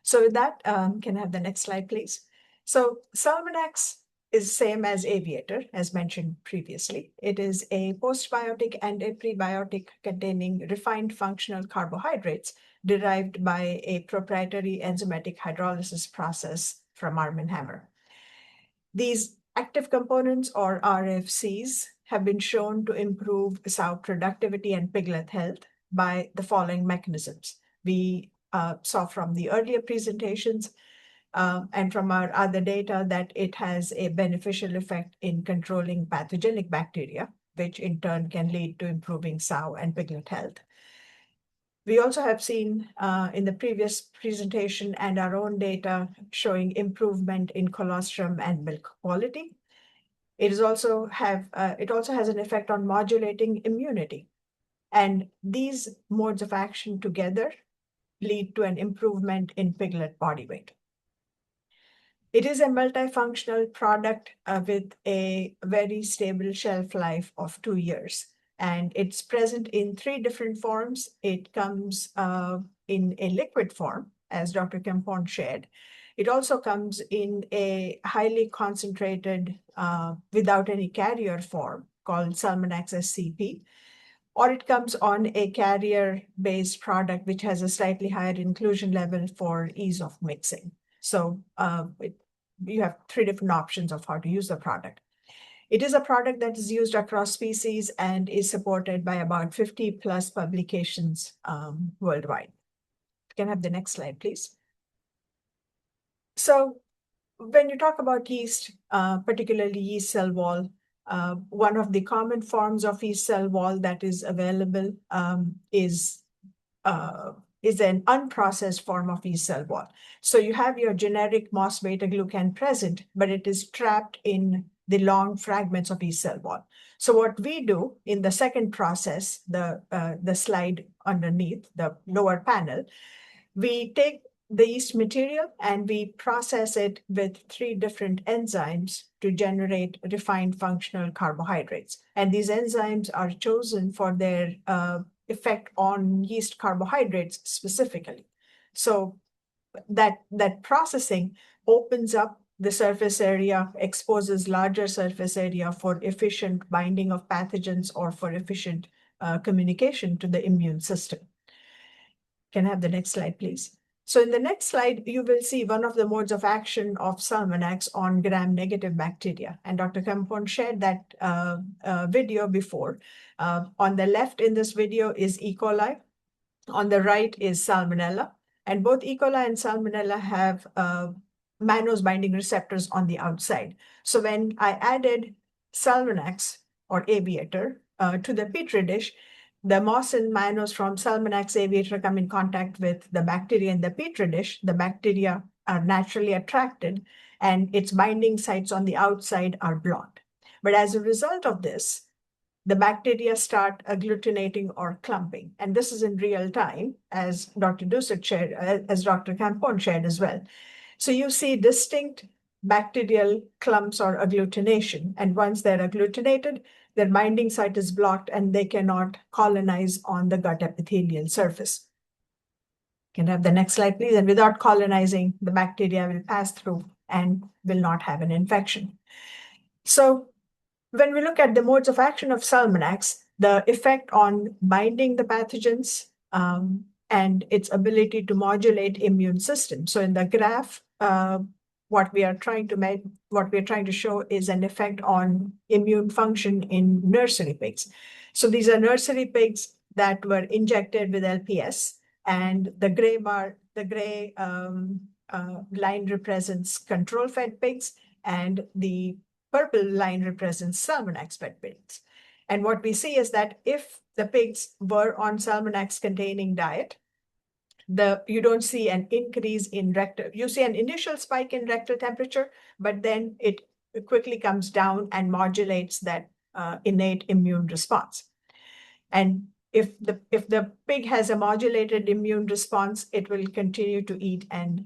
So with that, can I have the next slide, please? So Salmonex is same as Aviator, as mentioned previously. It is a postbiotic and a prebiotic containing refined functional carbohydrates derived by a proprietary enzymatic hydrolysis process from Arm & Hammer. These active components, or RFCs, have been shown to improve sow productivity and piglet health by the following mechanisms. We saw from the earlier presentations and from our other data that it has a beneficial effect in controlling pathogenic bacteria, which in turn can lead to improving sow and piglet health. We also have seen in the previous presentation and our own data showing improvement in colostrum and milk quality. It also has an effect on modulating immunity. And these modes of action together lead to an improvement in piglet body weight. It is a multifunctional product with a very stable shelf life of 2 years. And it's present in 3 different forms. It comes in a liquid form, as Dr. Campon shared. It also comes in a highly concentrated, without any carrier form called Salmonex SCP, or it comes on a carrier-based product which has a slightly higher inclusion level for ease of mixing. So you have 3 different options of how to use the product. It is a product that is used across species and is supported by about 50 plus publications worldwide. Can I have the next slide, please? So when you talk about yeast, particularly yeast cell wall, one of the common forms of yeast cell wall that is available is an unprocessed form of yeast cell wall. So you have your generic MOS beta glucan present, but it is trapped in the long fragments of yeast cell wall. So what we do in the second process, the slide underneath, the lower panel, we take the yeast material and we process it with 3 different enzymes to generate refined functional carbohydrates. And these enzymes are chosen for their effect on yeast carbohydrates specifically. So that processing opens up the surface area, exposes larger surface area for efficient binding of pathogens or for efficient communication to the immune system. Can I have the next slide, please? So in the next slide, you will see one of the modes of action of Salmonex on gram-negative bacteria. And Dr. Campon shared that video before. On the left in this video is E. coli. On the right is Salmonella. And both E. coli and Salmonella have mannose binding receptors on the outside. So when I added Salmonex or Aviator to the Petri dish, the moss and manose from Salmonax aviator come in contact with the bacteria in the petri dish, the bacteria are naturally attracted and its binding sites on the outside are blocked. But as a result of this, the bacteria start agglutinating or clumping. And this is in real time, as Dr. Doucet shared, as Dr. Campon shared as well. So you see distinct bacterial clumps or agglutination. And once they're agglutinated, their binding site is blocked and they cannot colonize on the gut epithelial surface. Can I have the next slide, please? And without colonizing, the bacteria will pass through and will not have an infection. So when we look at the modes of action of Salmonax, the effect on binding the pathogens and its ability to modulate immune system. So in the graph, what we are trying to show is an effect on immune function in nursery pigs. So these are nursery pigs that were injected with LPS, and the gray line represents control-fed pigs, and the purple line represents Salmonax-fed pigs. And what we see is that if the pigs were on Salmonax-containing diet, you don't see an increase in rectal. You see an initial spike in rectal temperature, but then it quickly comes down and modulates that innate immune response. And if the pig has a modulated immune response, it will continue to eat and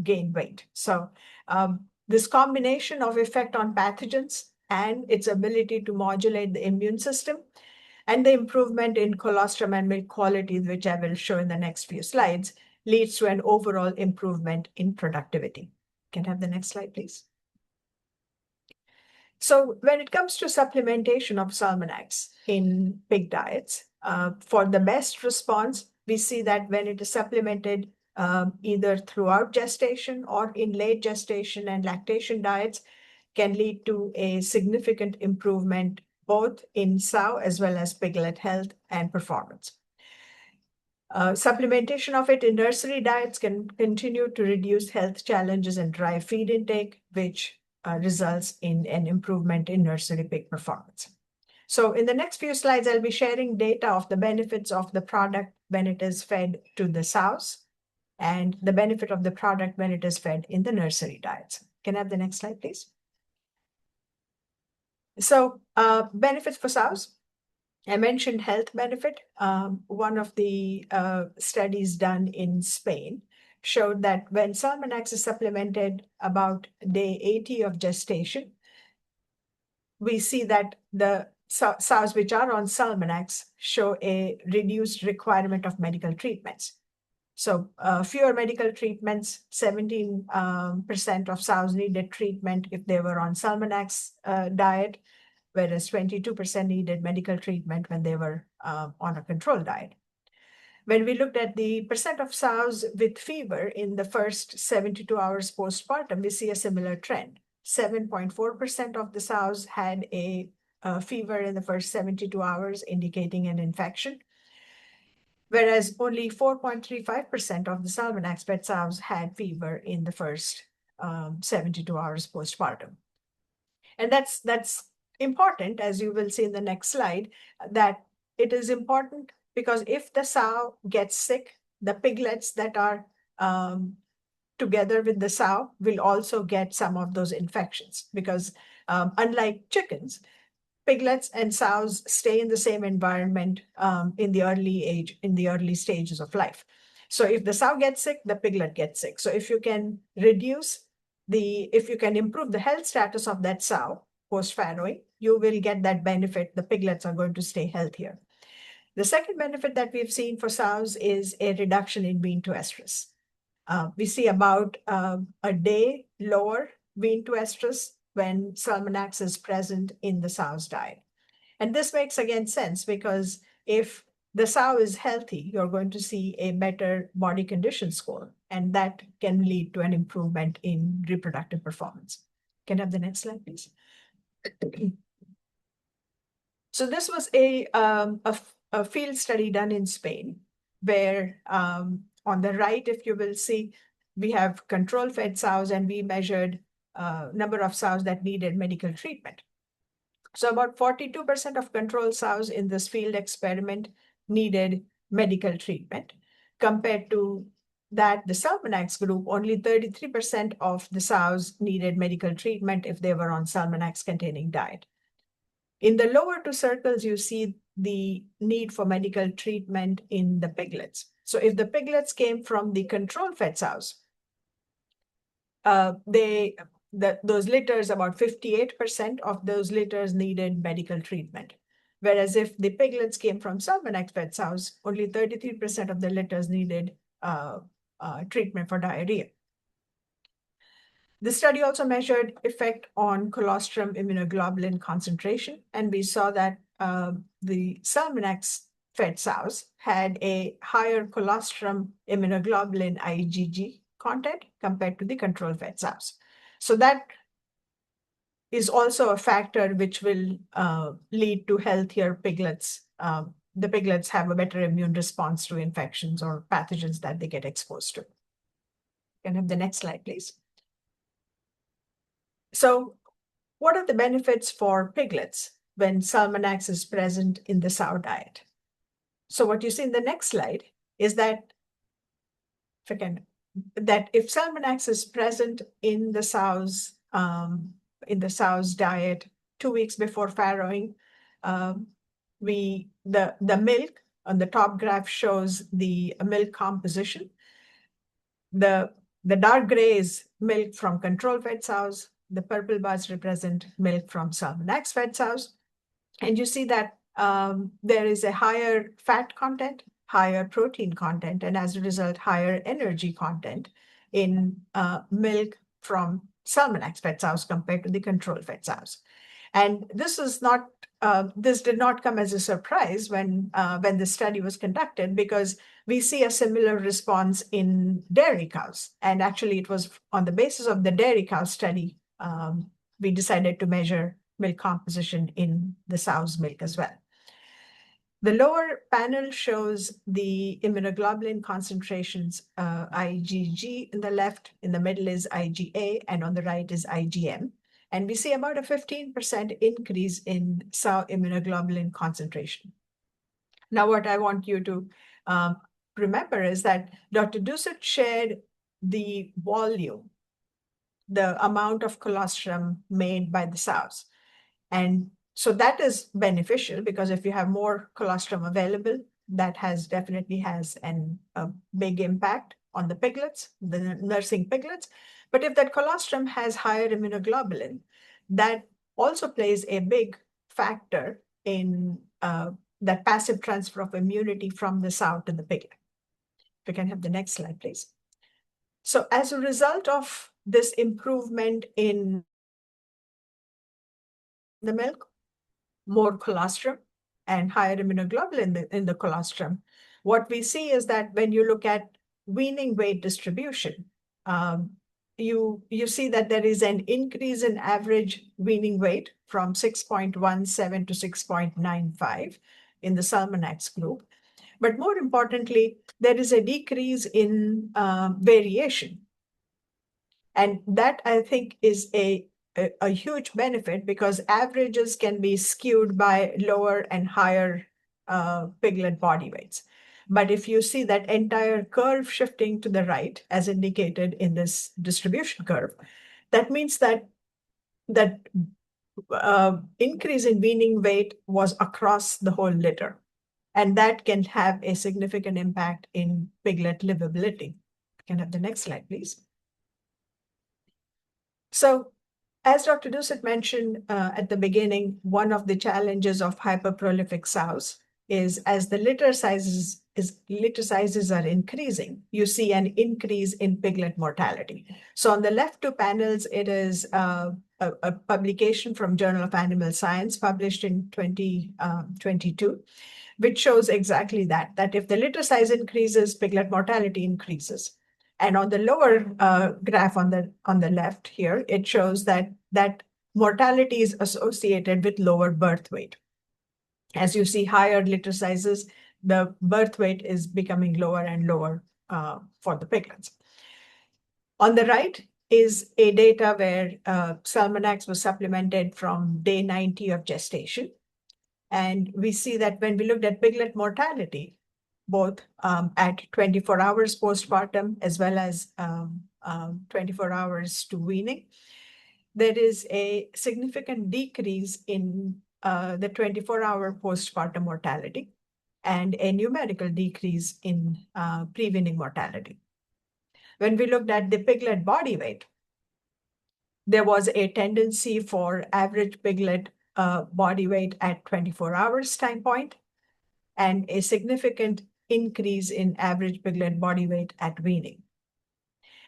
gain weight. So this combination of effect on pathogens and its ability to modulate the immune system and the improvement in colostrum and milk quality, which I will show in the next few slides, leads to an overall improvement in productivity. Can I have the next slide, please? So when it comes to supplementation of Salmonax in pig diets, for the best response, we see that when it is supplemented either throughout gestation or in late gestation and lactation diets, can lead to a significant improvement both in sow as well as piglet health and performance. Supplementation of it in nursery diets can continue to reduce health challenges and dry feed intake, which results in an improvement in nursery pig performance. So in the next few slides, I'll be sharing data of the benefits of the product when it is fed to the sows and the benefit of the product when it is fed in the nursery diets. Can I have the next slide, please? So benefits for sows. I mentioned health benefit. One of the studies done in Spain showed that when Salmonax is supplemented about day 80 of gestation, we see that the sows which are on Salmonax show a reduced requirement of medical treatments. So fewer medical treatments, 17% of sows needed treatment if they were on Salmonax diet, whereas 22% needed medical treatment when they were on a control diet. When we looked at the percent of sows with fever in the first 72 hours postpartum, we see a similar trend. 7.4% of the sows had a fever in the first 72 hours, indicating an infection, whereas only 4.35% of the Salmonax-fed sows had fever in the first 72 hours postpartum. And that's important, as you will see in the next slide, that it is important because if the sow gets sick, the piglets that are together with the sow will also get some of those infections because unlike chickens, piglets and sows stay in the same environment in the early stages of life. So if the sow gets sick, the piglet gets sick. So if you can improve the health status of that sow post-farrowing, you will get that benefit. The piglets are going to stay healthier. The second benefit that we've seen for sows is a reduction in wean to estrus. We see about a day lower wean to estrus when Salmonax is present in the sow's diet. And this makes, again, sense because if the sow is healthy, you're going to see a better body condition score, and that can lead to an improvement in reproductive performance. Can I have the next slide, please? So this was a field study done in Spain, where on the right, if you will see, we have control-fed sows, and we measured number of sows that needed medical treatment. So about 42% of control sows in this field experiment needed medical treatment. Compared to that, the Salmonax group, only 33% of the sows needed medical treatment if they were on Salmonax-containing diet. In the lower two circles, you see the need for medical treatment in the piglets. So if the piglets came from the control-fed sows, those litters, about 58% of those litters needed medical treatment. Whereas if the piglets came from Salmonax-fed sows, only 33% of the litters needed treatment for diarrhea. The study also measured effect on colostrum immunoglobulin concentration, and we saw that the Salmonax-fed sows had a higher colostrum immunoglobulin IgG content compared to the control-fed sows. So that is also a factor which will lead to healthier piglets. The piglets have a better immune response to infections or pathogens that they get exposed to. Can I have the next slide, please? So what are the benefits for piglets when Salmonax is present in the sow diet? So what you see in the next slide is that, if Salmonax is present in the sow's diet 2 weeks before farrowing, the milk on the top graph shows the milk composition. The dark gray is milk from control-fed sows. The purple bars represent milk from Salmonax-fed sows. And you see that there is a higher fat content, higher protein content, and as a result, higher energy content in milk from Salmonax-fed sows compared to the control-fed sows. And this did not come as a surprise when the study was conducted, because we see a similar response in dairy cows. And actually, it was on the basis of the dairy cow study we decided to measure milk composition in the sow's milk as well. The lower panel shows the immunoglobulin concentrations, IgG in the left, in the middle is IgA, and on the right is IgM. And we see about a 15% increase in sow immunoglobulin concentration. Now, what I want you to remember is that Dr. Doucet shared the volume, the amount of colostrum made by the sows. And so that is beneficial, because if you have more colostrum available, that definitely has a big impact on the piglets, the nursing piglets. But if that colostrum has higher immunoglobulin, that also plays a big factor in that passive transfer of immunity from the sow to the piglet. If we can have the next slide, please. So as a result of this improvement in the milk, more colostrum and higher immunoglobulin in the colostrum, what we see is that when you look at weaning weight distribution, you see that there is an increase in average weaning weight from 6.17 to 6.95 in the Salmonax group. But more importantly, there is a decrease in variation. And that, I think, is a huge benefit, because averages can be skewed by lower and higher piglet body weights. But if you see that entire curve shifting to the right, as indicated in this distribution curve, that means that increase in weaning weight was across the whole litter. And that can have a significant impact in piglet livability. Can I have the next slide, please? So, as Dr. Doucet mentioned at the beginning, one of the challenges of hyperprolific sows is, as the litter sizes are increasing, you see an increase in piglet mortality. So on the left two panels, it is a publication from Journal of Animal Science published in 2022, which shows exactly that if the litter size increases, piglet mortality increases. And on the lower graph on the left here, it shows that mortality is associated with lower birth weight. As you see higher litter sizes, the birth weight is becoming lower and lower for the piglets. On the right is a data where Salmonax was supplemented from day 90 of gestation. And we see that when we looked at piglet mortality, both at 24 hours postpartum as well as 24 hours to weaning, there is a significant decrease in the 24-hour postpartum mortality and a numerical decrease in pre-weaning mortality. When we looked at the piglet body weight, there was a tendency for average piglet body weight at 24 hours time point and a significant increase in average piglet body weight at weaning.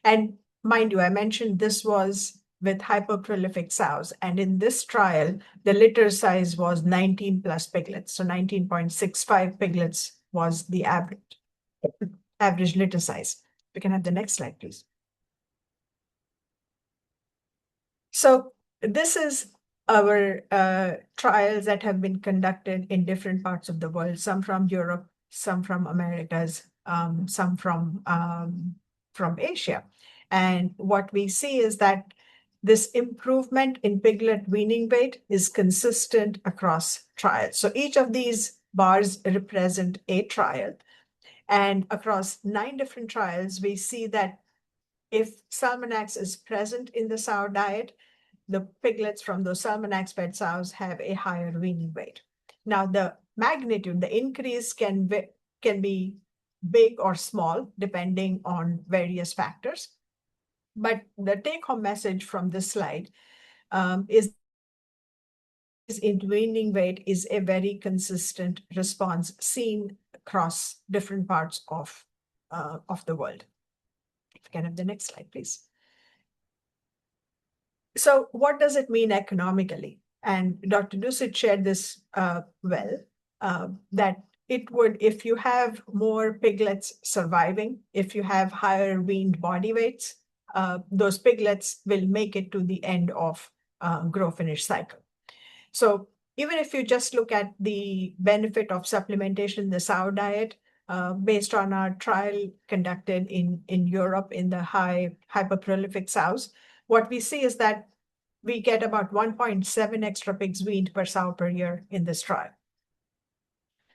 And mind you, I mentioned this was with hyperprolific sows. And in this trial, the litter size was 19 plus piglets. So 19.65 piglets was the average litter size. We can have the next slide, please. So this is our trials that have been conducted in different parts of the world, some from Europe, some from Americas, some from Asia. And what we see is that this improvement in piglet weaning weight is consistent across trials. So each of these bars represent a trial. And across 9 different trials, we see that if Salmonax is present in the sow diet, the piglets from those Salmonax fed sows have a higher weaning weight. Now, the magnitude, the increase can be big or small, depending on various factors. But the take-home message from this slide is in weaning weight is a very consistent response seen across different parts of the world. If you can have the next slide, please. So what does it mean economically? And Dr. Doucet shared this well, that it would, if you have more piglets surviving, if you have higher weaned body weights, those piglets will make it to the end of grow-finish cycle. So even if you just look at the benefit of supplementation in the sow diet, based on our trial conducted in Europe in the hyperprolific sows, what we see is that we get about 1.7 extra pigs weaned per sow per year in this trial.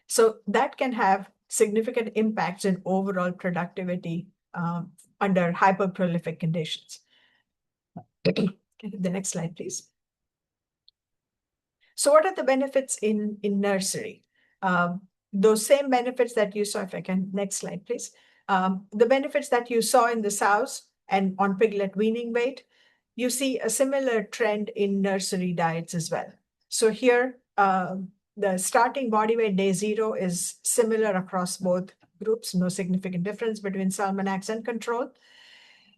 So that can have significant impacts in overall productivity under hyperprolific conditions. The next slide, please. So what are the benefits in nursery? Those same benefits that you saw, if I can, next slide, please. The benefits that you saw in the sows and on piglet weaning weight, you see a similar trend in nursery diets as well. So here, the starting body weight day 0 is similar across both groups, no significant difference between Salmonax and control.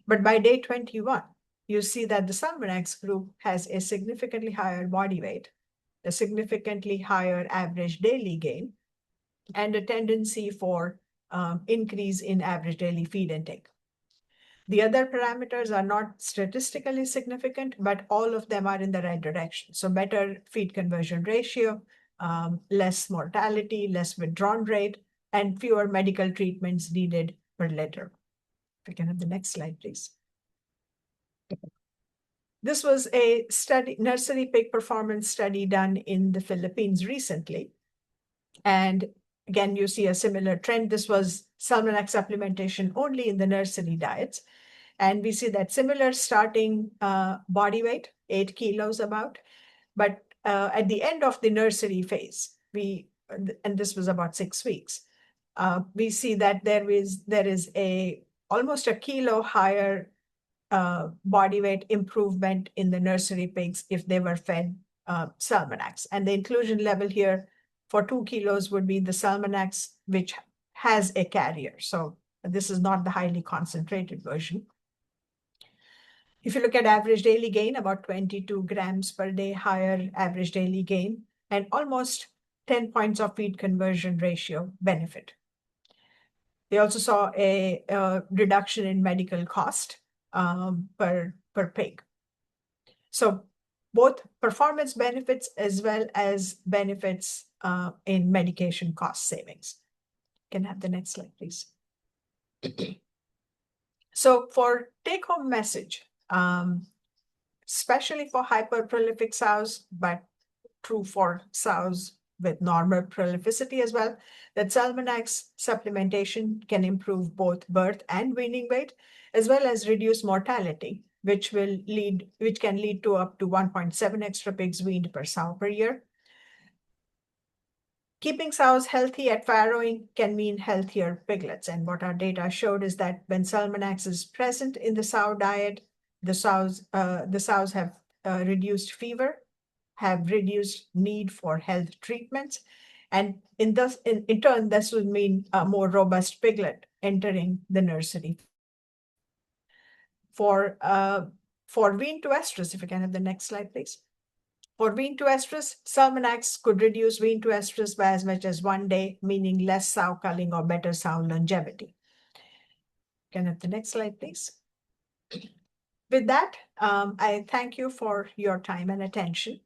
But by day 21, you see that the Salmonax group has a significantly higher body weight, a significantly higher average daily gain, and a tendency for increase in average daily feed intake. The other parameters are not statistically significant, but all of them are in the right direction. So better feed conversion ratio, less mortality, less withdrawn rate, and fewer medical treatments needed per litter. If we can have the next slide, please. This was a study, nursery pig performance study done in the Philippines recently. And again, you see a similar trend. This was Salmonax supplementation only in the nursery diets. And we see that similar starting body weight, 8 kilos about. But at the end of the nursery phase, and this was about 6 weeks, we see that there is almost a kilo higher body weight improvement in the nursery pigs if they were fed Salmonax. And the inclusion level here for 2 kilos would be the Salmonax, which has a carrier. So this is not the highly concentrated version. If you look at average daily gain, about 22 grams per day higher average daily gain, and almost 10 points of feed conversion ratio benefit. They also saw a reduction in medical cost per pig. So both performance benefits as well as benefits in medication cost savings. Can I have the next slide, please? So for take-home message, especially for hyperprolific sows, but true for sows with normal prolificity as well, that Salmonex supplementation can improve both birth and weaning weight, as well as reduce mortality, which can lead to up to 1.7 extra pigs weaned per sow per year. Keeping sows healthy at farrowing can mean healthier piglets. And what our data showed is that when Salmonex is present in the sow diet, the sows have reduced fever, have reduced need for health treatments. And in turn, this will mean a more robust piglet entering the nursery. For wean to estrus, if you can have the next slide, please. For wean to estrus, Salmonex could reduce wean to estrus by as much as 1 day, meaning less sow culling or better sow longevity. Can I have the next slide, please? With that, I thank you for your time and attention.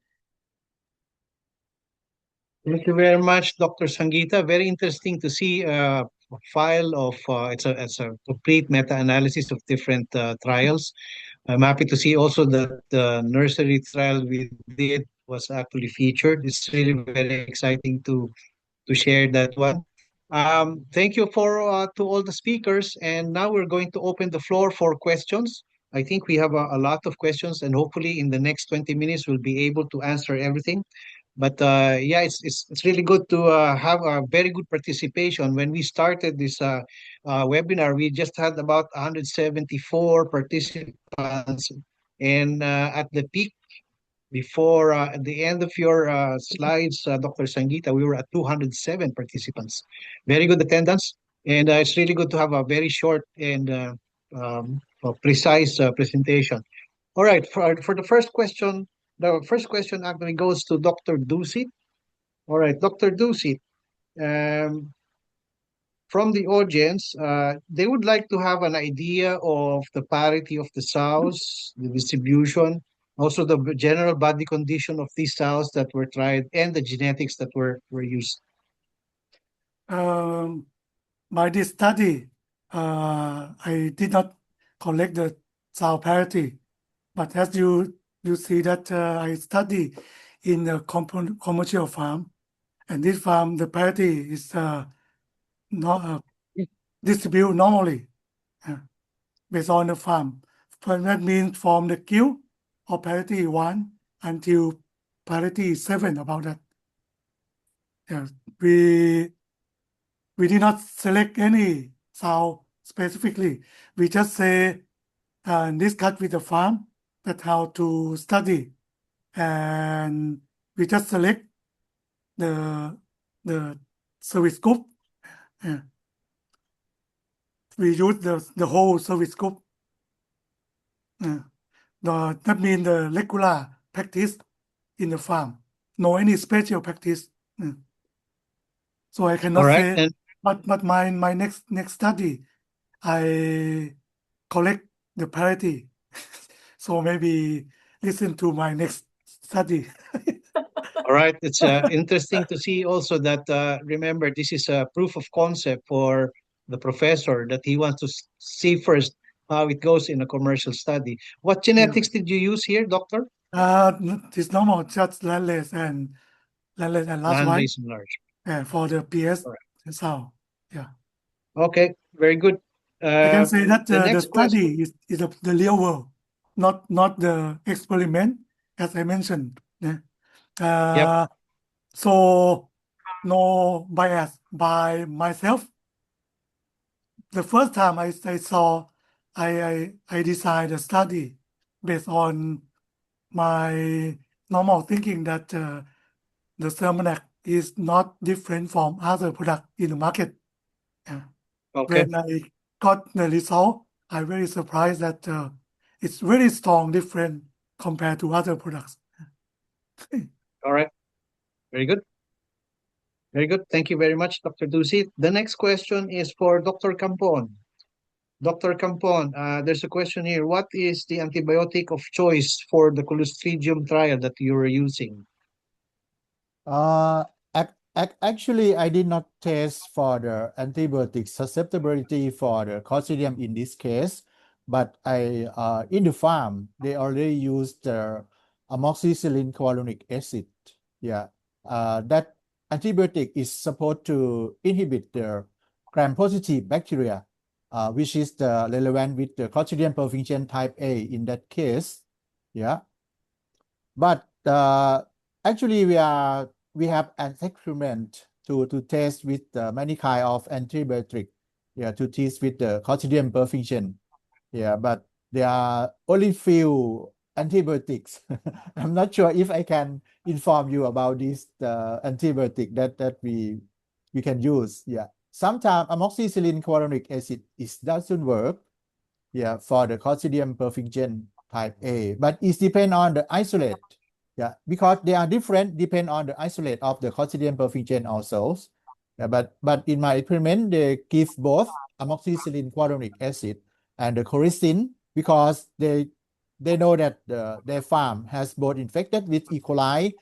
Thank you very much, Dr. Sangeeta. Very interesting to see a file of it's a complete meta-analysis of different trials. I'm happy to see also that the nursery trial we did was actually featured. It's really very exciting to share that one. Thank you to all the speakers, and now we're going to open the floor for questions. I think we have a lot of questions, and hopefully in the next 20 minutes we'll be able to answer everything. But yeah, it's really good to have a very good participation. When we started this webinar, we just had about 174 participants, and at the peak, before at the end of your slides, Dr. Sangeeta, we were at 207 participants. Very good attendance, and it's really good to have a very short and precise presentation. All right, for the first question actually goes to Dr. Dusit. All right, Dr. Dusit, from the audience, they would like to have an idea of the parity of the sows, the distribution, also the general body condition of these sows that were tried, and the genetics that were used. By this study, I did not collect the sow parity, but as you see that I study in a commercial farm, and this farm, the parity is not distributed normally based on the farm. That means from the queue of parity 1 until parity 7, about that. Yeah, we did not select any sow specifically. We just say discuss with the farm that how to study, and we just select the service group. Yeah. We use the whole service group. That means the regular practice in the farm, no any special practice. So I cannot say. But my next study, I collect the parity. So maybe listen to my next study. All right, it's interesting to see also that, remember, this is a proof of concept for the professor, that he wants to see first how it goes in a commercial study. What genetics did you use here, doctor? It's normal, just landless and last one. Landless and large. For the PS sow. Yeah. Okay, very good. I can say that the next question study is the real world, not the experiment, as I mentioned. Yep. So no bias by myself. The first time I saw, I decided a study based on my normal thinking that the Salmonex is not different from other products in the market. Okay. When I got the result, I'm very surprised that it's very strong different compared to other products. All right. Very good. Very good. Thank you very much, Dr. Dusit. The next question is for Dr. Campon. Dr. Campon, there's a question here. What is the antibiotic of choice for the Clostridium trial that you were using? Actually, I did not test for the antibiotic susceptibility for the Clostridium in this case, but in the farm they already use the amoxicillin hyaluronic acid. Yeah, that antibiotic is supposed to inhibit the gram-positive bacteria, which is the relevant with the Clostridium perfringens type A in that case. Yeah, but actually we have an experiment to test with many kind of antibiotic. Yeah, to test with the Clostridium perfringens. Yeah, but there are only few antibiotics. I'm not sure if I can inform you about this antibiotic that we can use. Yeah, sometimes amoxicillin hyaluronic acid doesn't work. Yeah, for the Clostridium perfringens type A, but it depends on the isolate. Yeah, because they are different depend on the isolate of the Clostridium perfringens also. Yeah, but in my experiment they give both amoxicillin hyaluronic acid and the coristin because they know that their farm has both infected with E. coli.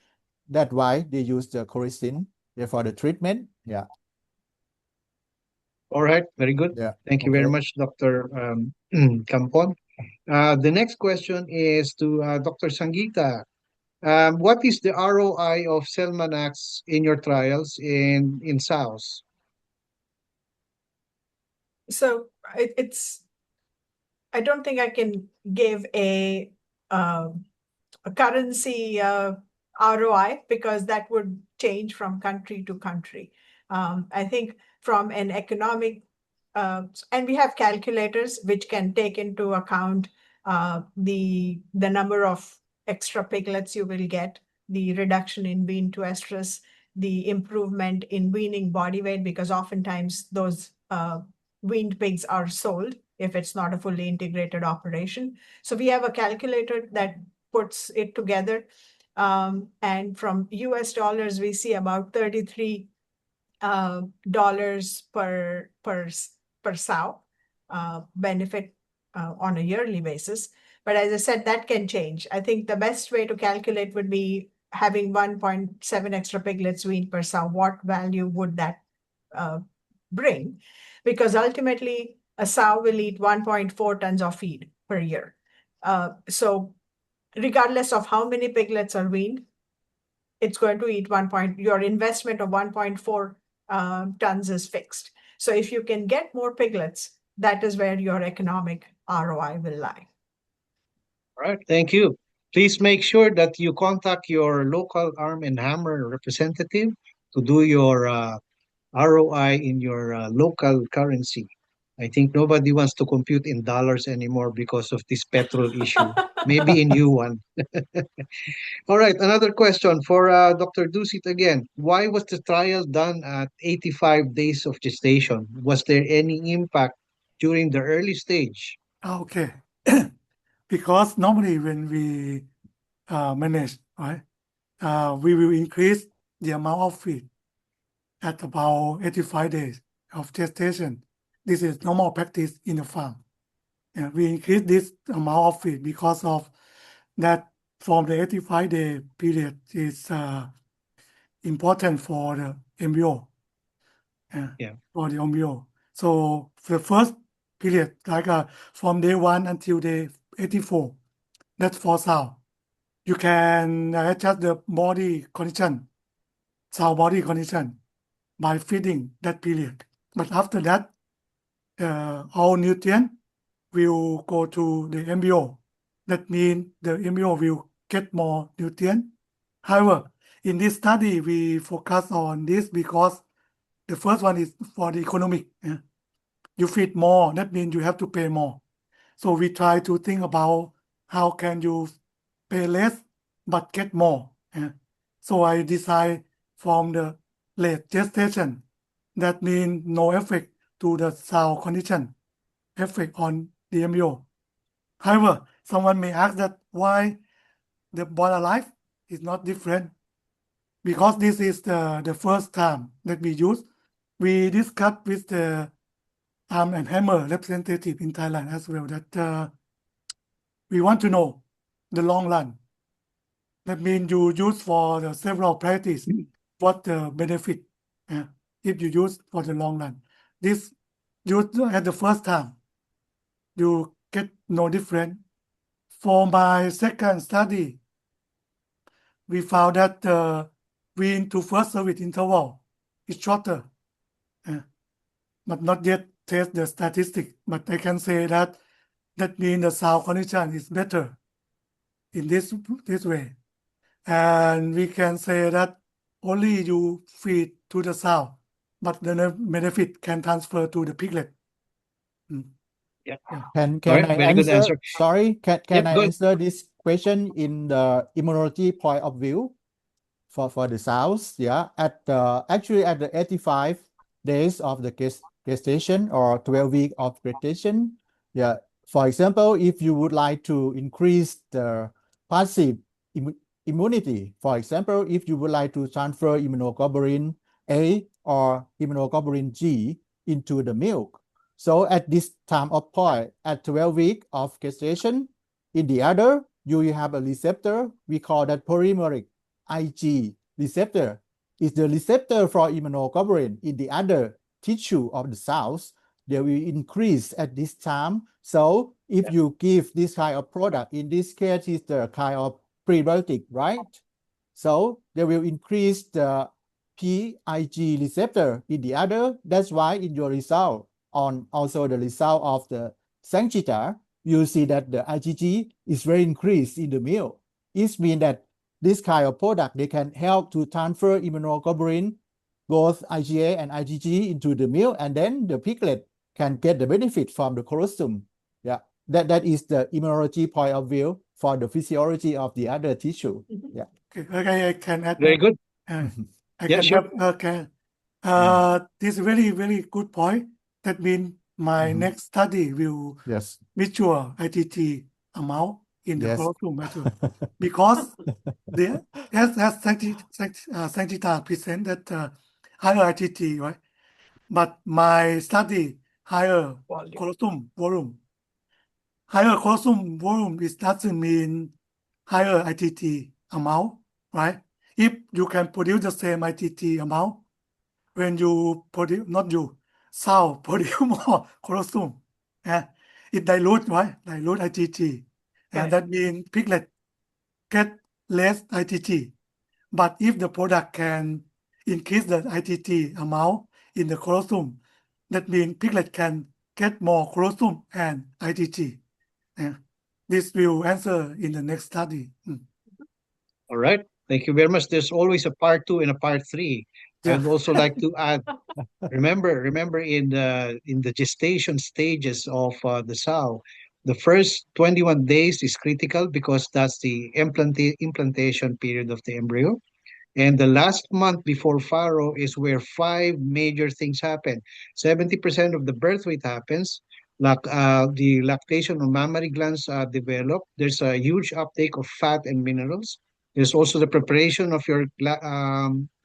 That's why they use the coristin for the treatment. Yeah. All right, very good. Yeah. Thank you very Okay. much, Dr. Campon. The next question is to Dr. Sangita. What is the ROI of Selmanax in your trials in sows? So I don't think I can give a currency ROI because that would change from country to country. I think from an economic, and we have calculators which can take into account the number of extra piglets you will get, the reduction in wean to estrus, the improvement in weaning body weight, because oftentimes those weaned pigs are sold if it's not a fully integrated operation. So we have a calculator that puts it together. And from US dollars, we see about $33 per sow benefit on a yearly basis. But as I said, that can change. I think the best way to calculate would be having 1.7 extra piglets weaned per sow. What value would that bring? Because ultimately, a sow will eat 1.4 tons of feed per year. So regardless of how many piglets are weaned, it's going to eat your investment of 1.4 tons is fixed. So if you can get more piglets, that is where your economic ROI will lie. All right, thank you. Please make sure that you contact your local Arm and Hammer representative to do your ROI in your local currency. I think nobody wants to compute in dollars anymore because of this petrol issue. Maybe in yuan. All right, another question for Dr. Dusit again. Why was the trial done at 85 days of gestation? Was there any impact during the early stage? Okay. Because normally when we manage, right, we will increase the amount of feed at about 85 days of gestation. This is normal practice in the farm. And we increase this amount of feed because of that from the 85-day period is important for the embryo. Yeah. For the embryo. So the first period, like from day 1 until day 84, that's for sow. You can adjust the body condition, sow body condition, by feeding that period. But after that, all nutrient will go to the embryo. That means the embryo will get more nutrient. However, in this study, we focus on this because the first one is for the economic. You feed more, that means you have to pay more. So we try to think about how can you pay less but get more. So I decide from the late gestation. That means no effect to the sow condition, effect on the embryo. However, someone may ask that why the border life is not different. Because this is the first time that we use. We discussed with the Arm and Hammer representative in Thailand as well that we want to know the long run. That means you use for the several practice, what the benefit if you use for the long run. This you at the first time, you get no different. For my second study, we found that the wean to first service interval is shorter, but not yet test the statistic. But I can say that means the sound condition is better in this way, and we can say that only you feed to the sow, but the benefit can transfer to the piglet. Yeah. Can All right, I very good answer? answer. Sorry, can Yep, I go ahead. answer this question in the immunology point of view for the sows? Yeah, actually at the 85 days of the gestation or 12 week of gestation. Yeah, for example, if you would like to increase the passive immunity, for example, if you would like to transfer immunoglobulin A or immunoglobulin G into the milk. So at this time of point, at 12 weeks of gestation, in the other, you will have a receptor. We call that polymeric Ig receptor. Is the receptor for immunoglobulin in the other tissue of the cells. They will increase at this time. So if you give this kind of product, in this case, is the kind of prebiotic, right? So they will increase the PIG receptor in the other. That's why in your result, on also the result of the Sanchita, you see that the IgG is very increased in the milk. It means that this kind of product, they can help to transfer immunoglobulin, both IgA and IgG into the milk, and then the piglet can get the benefit from the colostrum. Yeah, that is the immunology point of view for the physiology of the other tissue. Yeah. Okay, I can add. Very good. I Yeah, can sure. help. Okay. This is very, very good point. That means my next study will measure IgG amount in the colostrum as well. Because as Sanchita present that higher IgG, right? But my study higher colostrum volume. Higher colostrum volume is doesn't mean higher IgG amount, right? If you can produce the same IgG amount, when you produce, not you, sow produce more colostrum, it dilute, right? Dilute IgG. And that means piglet get less IgG. But if the product can increase the IgG amount in the colostrum, that means piglet can get more colostrum and IgG. This will answer in the next study. All right. Thank you very much. There's always a part 2 and a part 3. Yeah. I'd also like to add, remember in the gestation stages of the sow, the first 21 days is critical because that's the implantation period of the embryo. And the last month before farrow is where 5 major things happen. 70% of the birth weight happens. The lactation or mammary glands develop. There's a huge uptake of fat and minerals. There's also the preparation of your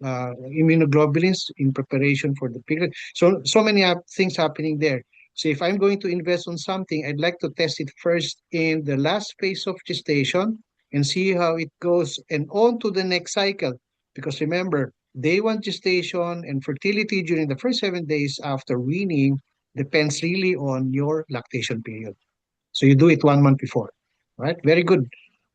immunoglobulins in preparation for the piglet. So many things happening there. So if I'm going to invest on something, I'd like to test it first in the last phase of gestation and see how it goes and on to the next cycle. Because remember, day 1 gestation and fertility during the first 7 days after weaning depends really on your lactation period. So you do it 1 month before. Right? Very good.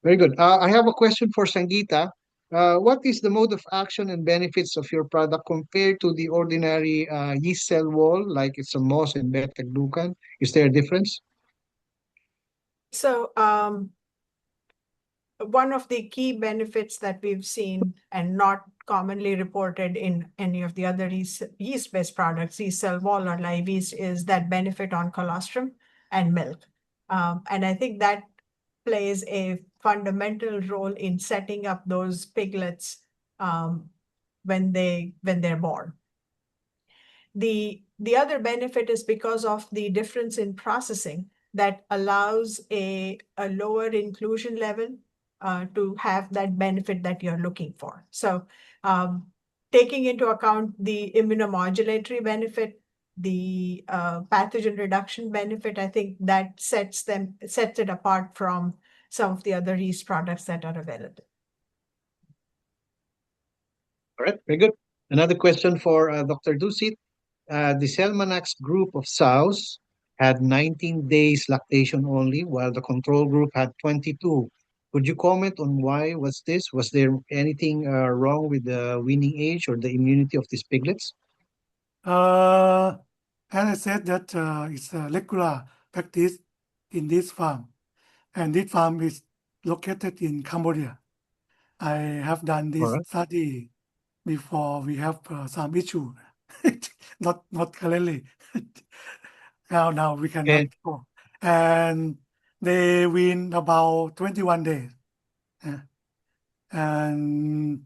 Very good. I have a question for Sangeeta. What is the mode of action and benefits of your product compared to the ordinary yeast cell wall, like it's a moss and beta-glucan? Is there a difference? So one of the key benefits that we've seen and not commonly reported in any of the other yeast-based products, yeast cell wall or live yeast, is that benefit on colostrum and milk. And I think that plays a fundamental role in setting up those piglets when they're born. The other benefit is because of the difference in processing that allows a lower inclusion level to have that benefit that you're looking for. So taking into account the immunomodulatory benefit, the pathogen reduction benefit, I think that sets it apart from some of the other yeast products that are available. All right, very good. Another question for Dr. Dusit. The Celmanax group of sows had 19 days lactation only, while the control group had 22. Could you comment on why was this? Was there anything wrong with the weaning age or the immunity of these piglets? As I said that it's a regular practice in this farm, and this farm is located in Cambodia. I have done All this right. study before. We have some issue, not currently. Now we cannot And go, and they win about 21 days, and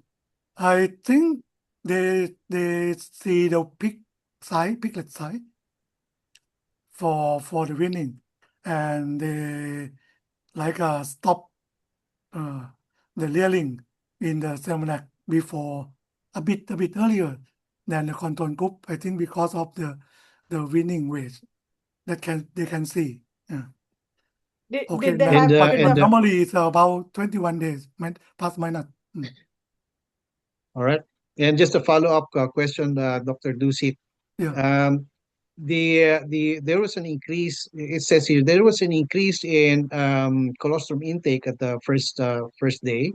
I think they see the piglet size for the winning, and they like stop the rearing in the Salmonac before a bit earlier than the control group. I think because of the winning weight that they can see. Okay, Did they And, have uh, bit and of uh, normally it's about 21 days, plus minus. all right. And just a follow-up question, Dr. Dusit. Yeah. There was an increase. It says here there was an increase in colostrum intake at the first day.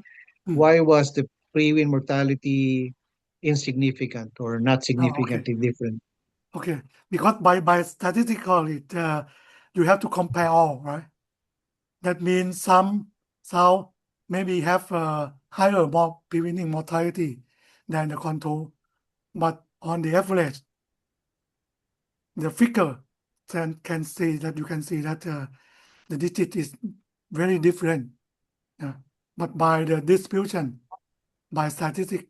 Mm. Why was the pre-win mortality insignificant or not Okay. significantly different? Okay, because by statistical you have to compare all, right? That means some sow maybe have a higher pre-winning mortality than the control, but on the average, the figure can see that you can see that the digit is very different. But by the distribution, by statistic,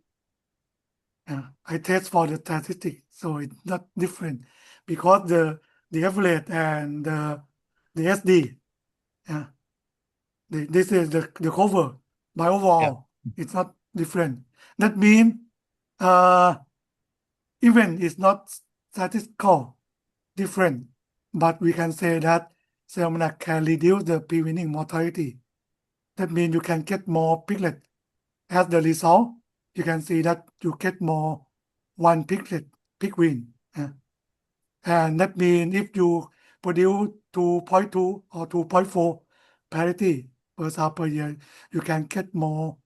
I test for the statistic, so it's not different because the average and the SD, this is the cover by overall, it's not different. That means even it's not statistical different, but we can say that Salmonac can reduce the pre-winning mortality. That means you can get more piglet. As the result, you can see that you get more one piglet, pig win. And that means if you produce 2.2 or 2.4 parity per sow per year, you can get more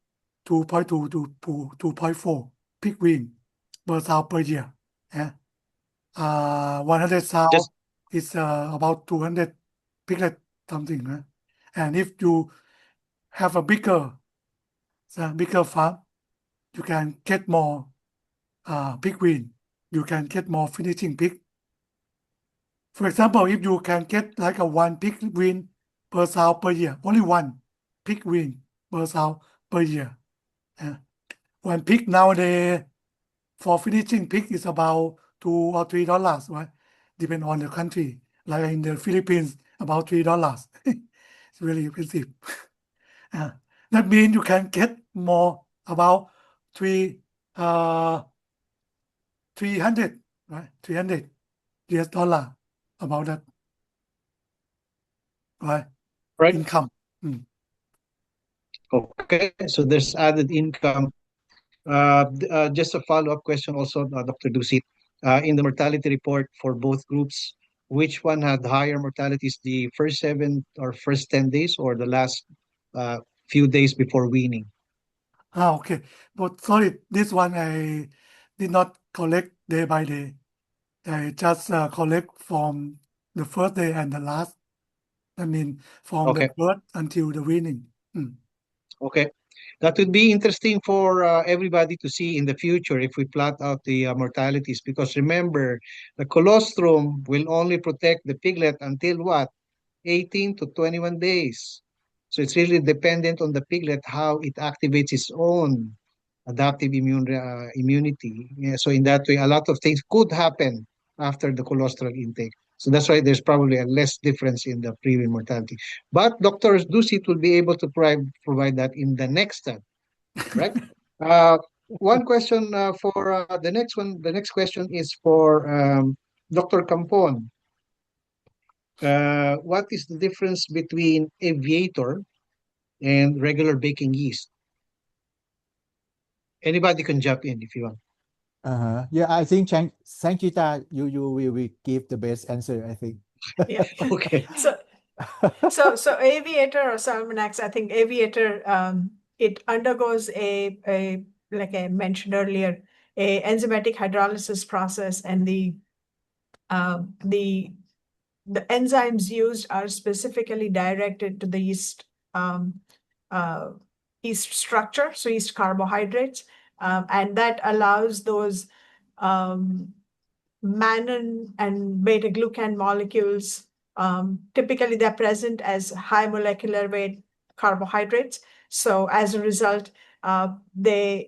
2.2 to 2.4 pig win per sow per year. 100 sow Just is about 200 piglet something. And if you have a bigger farm, you can get more pig win. You can get more finishing pig. For example, if you can get like a one pig win per sow per year, only one pig win per sow per year. One pig nowadays for finishing pig is about $2 or $3, right? Depend on the country. Like in the Philippines, about $3. It's really expensive. That means you can get more about 300, right? 300 US dollar about that, right? right. Income. Okay, so there's added income. Just a follow-up question also, Dr. Dusit. In the mortality report for both groups, which one had higher mortalities, the first 7 or first 10 days or the last uh, few days before weaning? Okay. But sorry, this one I did not collect day by day. I just collect from the first day and the last. I mean, from the Okay. birth until the weaning. Okay. That would be interesting for everybody to see in the future if we plot out the mortalities. Because remember, the colostrum will only protect the piglet until what? 18 to 21 days. So it's really dependent on the piglet how it activates its own adaptive immunity. Yeah, so in that way, a lot of things could happen after the colostral intake. So that's why there's probably a less difference in the pre-win mortality. But Dr. Dusit will be able to provide that in the next step, right? One question for the next one. The next question is for Dr. Campon. What is the difference between aviator and regular baking yeast? Anybody can jump in if you want. Yeah, I think Sanchita, you will give the best answer, I think. Yeah. Okay. So aviator or Salmonax, I think aviator, it undergoes a like I mentioned earlier, a enzymatic hydrolysis process, and the enzymes used are specifically directed to the yeast yeast structure, so yeast carbohydrates, and that allows those mannan and beta glucan molecules. Typically, they're present as high molecular weight carbohydrates. So as a result, they're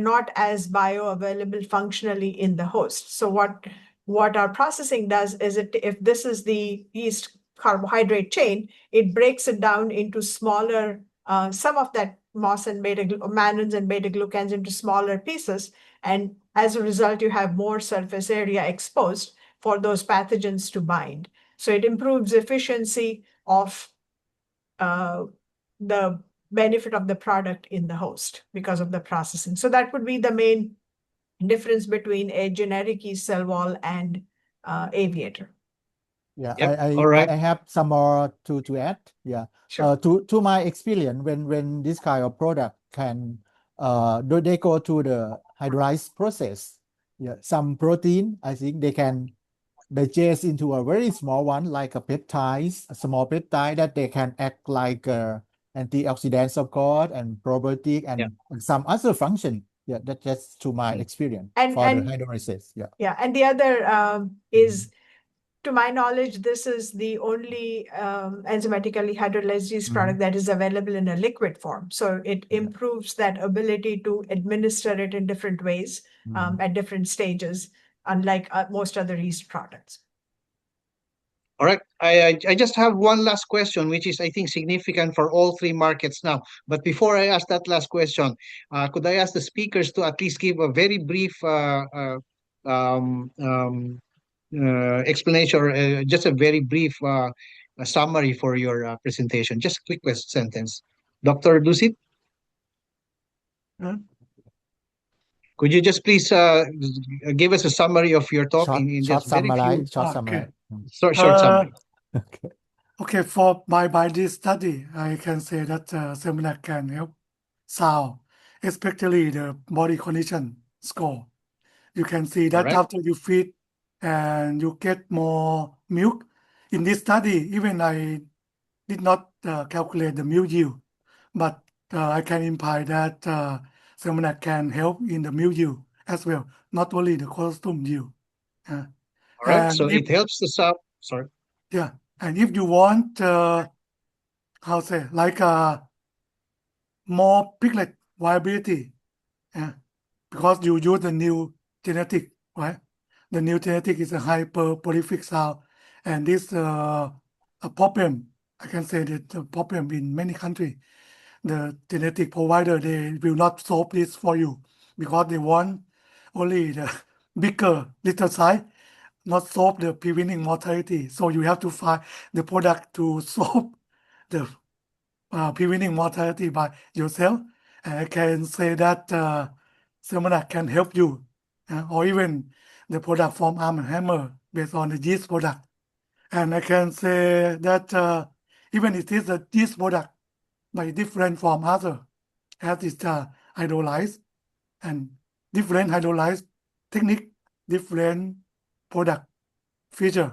not as bioavailable functionally in the host. So what our processing does is if this is the yeast carbohydrate chain, it breaks it down into smaller, some of that moss and mannans and beta glucans into smaller pieces. And as a result, you have more surface area exposed for those pathogens to bind. So it improves efficiency of the benefit of the product in the host because of the processing. So that would be the main difference between a generic yeast cell wall and aviator. Yeah, Yep. I All right. I have some more to add. Yeah. Sure. To my experience, when this kind of product can they go to the hydrolyze process. Yeah, some protein, I think they can digest into a very small one, like a peptides, a small peptide that they can act like antioxidants, of course, and probiotic Yeah. and some other function. Yeah, that's to my experience And for the and hydrolysis. Yeah. yeah, and the other is, to my knowledge, this is the only enzymatically hydrolyzed yeast product that is available in a liquid form. So it improves that ability to administer it in different ways at different stages, unlike most other yeast products. All right. I just have one last question, which is, I think, significant for all three markets now. But before I ask that last question, could I ask the speakers to at least give a very brief um, um, explanation, or just a very brief summary for your presentation? Just a quick sentence. Dr. Dusit, Huh? could you just please give us a summary of your talk in Short just very few, summary, Okay. short summary? Okay. Okay, for by this study, I can say that Seminar can help sound, especially the body condition score. You can see that Correct. after you feed and you get more milk. In this study, even I did not calculate the milk yield, but I can imply that Seminar can help in the milk yield as well, not only the colostrum yield. All right. And So if it helps the sow. Sorry. yeah, and if you want how say like more piglet viability, because you use the new genetic, right? The new genetic is a hyper prolific sow, and this a problem. I can say that the problem in many countries, the genetic provider, they will not solve this for you because they want only the bigger little size, not solve the preventing mortality. So you have to find the product to solve the preventing mortality by yourself. And I can say that Seminar can help you, or even the product from Arm& Hammer based on the yeast product. And I can say that even it is a yeast product, but different from other, as it's hydrolyzed, and different hydrolyzed technique, different product feature,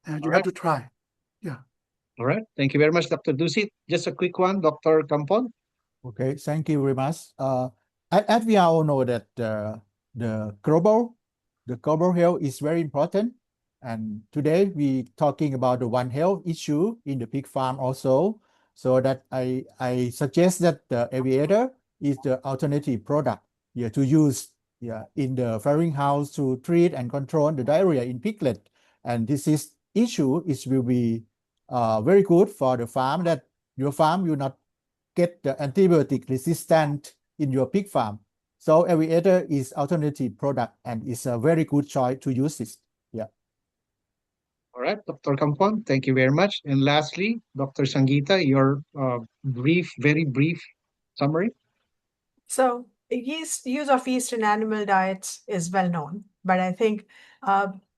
and you All have right. to try. Yeah. All right. Thank you very much, Dr. Dusit. Just a quick one, Dr. Campon. Okay, thank you very much. As we all know that the global health is very important, and today we talking about the One Health issue in the pig farm also. So that I suggest that the aviator is the alternative product to use in the farrowing house to treat and control the diarrhea in piglet. And this issue will be very good for the farm, that your farm will not get the antibiotic resistant in your pig farm. So aviator is alternative product and is a very good choice to use it. Yeah. All right, Dr. Campon, thank you very much. And lastly, Dr. Sangeeta, your very brief summary. So use of yeast in animal diets is well known. But I think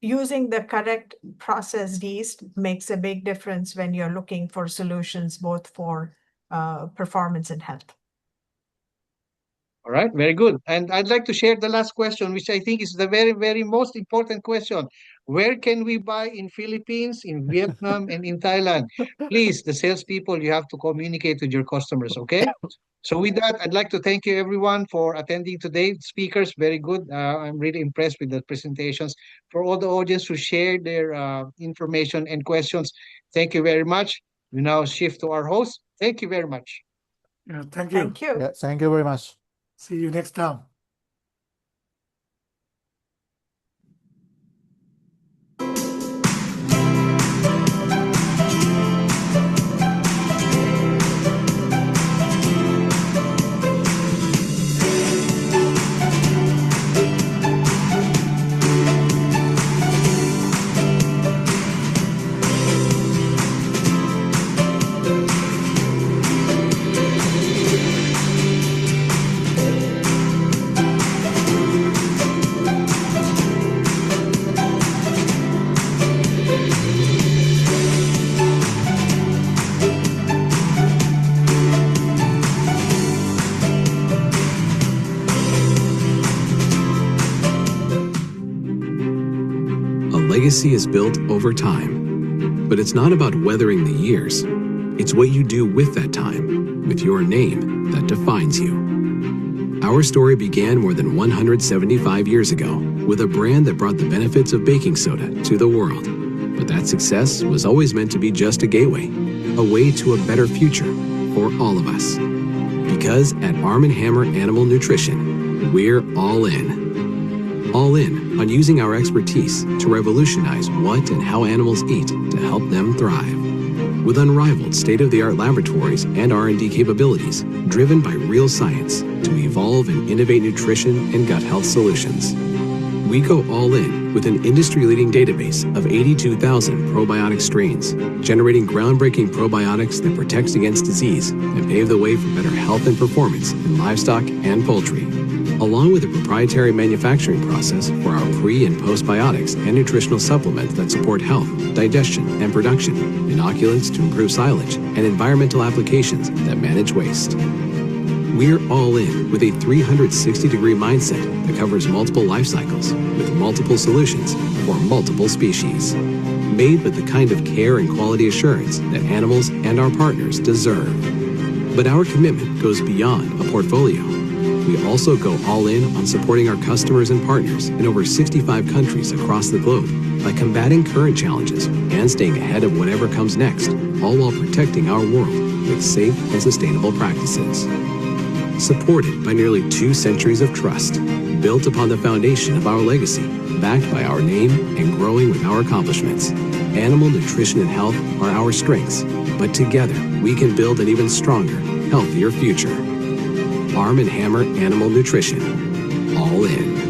using the correct processed yeast makes a big difference when you're looking for solutions both for performance and health. All right, very good. And I'd like to share the last question, which I think is the very, very most important question. Where can we buy in Philippines, in Vietnam, and in Thailand? Please, the salespeople, you have to communicate with your customers, okay? So with that, I'd like to thank you everyone for attending today. Speakers, very good. I'm really impressed with the presentations. For all the audience who shared their information and questions, thank you very much. We now shift to our host. Thank you very much. Yeah, thank you. Thank you. Yeah, thank you very much. See you next time. Legacy is built over time, but it's not about weathering the years. It's what you do with that time, with your name that defines you. Our story began more than 175 years ago with a brand that brought the benefits of baking soda to the world. But that success was always meant to be just a gateway, a way to a better future for all of us. Because at Arm & Hammer Animal Nutrition, we're all in. All in on using our expertise to revolutionize what and how animals eat to help them thrive. With unrivaled state-of-the-art laboratories and R&D capabilities driven by real science to evolve and innovate nutrition and gut health solutions. We go all in with an industry-leading database of 82,000 probiotic strains, generating groundbreaking probiotics that protect against disease and pave the way for better health and performance in livestock and poultry, along with a proprietary manufacturing process for our pre- and postbiotics and nutritional supplements that support health, digestion, and production, inoculants to improve silage, and environmental applications that manage waste. We're all in with a 360-degree mindset that covers multiple life cycles with multiple solutions for multiple species, made with the kind of care and quality assurance that animals and our partners deserve. But our commitment goes beyond a portfolio. We also go all in on supporting our customers and partners in over 65 countries across the globe by combating current challenges and staying ahead of whatever comes next, all while protecting our world with safe and sustainable practices. Supported by nearly 2 centuries of trust, built upon the foundation of our legacy, backed by our name and growing with our accomplishments. Animal nutrition and health are our strengths, but together we can build an even stronger, healthier future. Arm & Hammer Animal Nutrition. All in.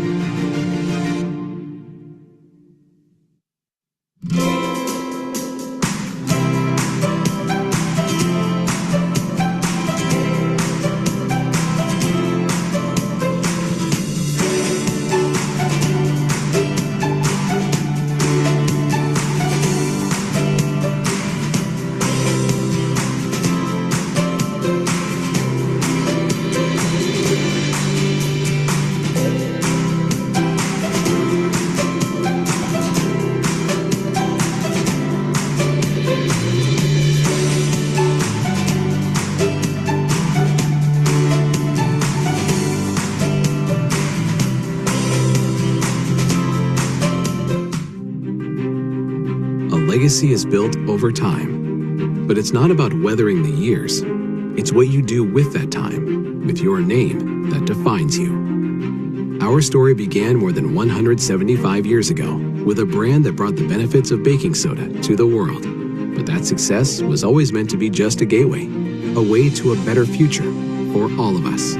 Legacy is built over time, but it's not about weathering the years. It's what you do with that time, with your name that defines you. Our story began more than 175 years ago with a brand that brought the benefits of baking soda to the world. But that success was always meant to be just a gateway, a way to a better future for all of us.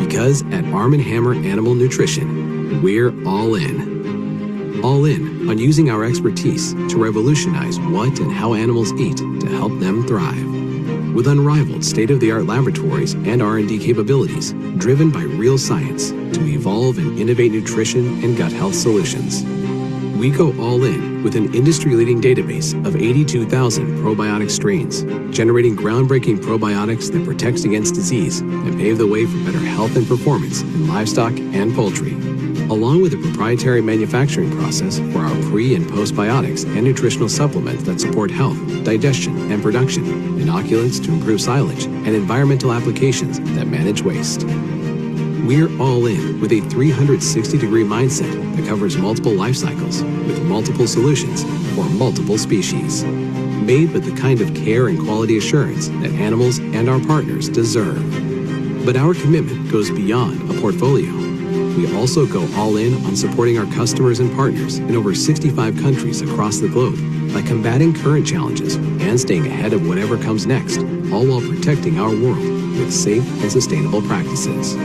Because at Arm & Hammer Animal Nutrition, we're all in. all in on using our expertise to revolutionize what and how animals eat to help them thrive. With unrivaled state-of-the-art laboratories and R&D capabilities driven by real science to evolve and innovate nutrition and gut health solutions. We go all in with an industry-leading database of 82,000 probiotic strains, generating groundbreaking probiotics that protect against disease and pave the way for better health and performance in livestock and poultry, along with a proprietary manufacturing process for our pre- and postbiotics and nutritional supplements that support health, digestion, and production, inoculants to improve silage, and environmental applications that manage waste. We're all in with a 360-degree mindset that covers multiple life cycles with multiple solutions for multiple species, made with the kind of care and quality assurance that animals and our partners deserve. But our commitment goes beyond a portfolio. We also go all in on supporting our customers and partners in over 65 countries across the globe by combating current challenges and staying ahead of whatever comes next, all while protecting our world with safe and sustainable practices.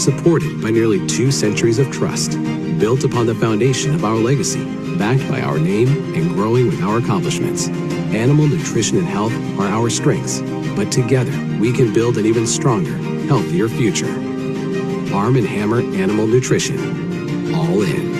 Supported by nearly 2 centuries of trust, built upon the foundation of our legacy, backed by our name and growing with our accomplishments. Animal nutrition and health are our strengths, but together we can build an even stronger, healthier future. Arm & Hammer Animal Nutrition. All in.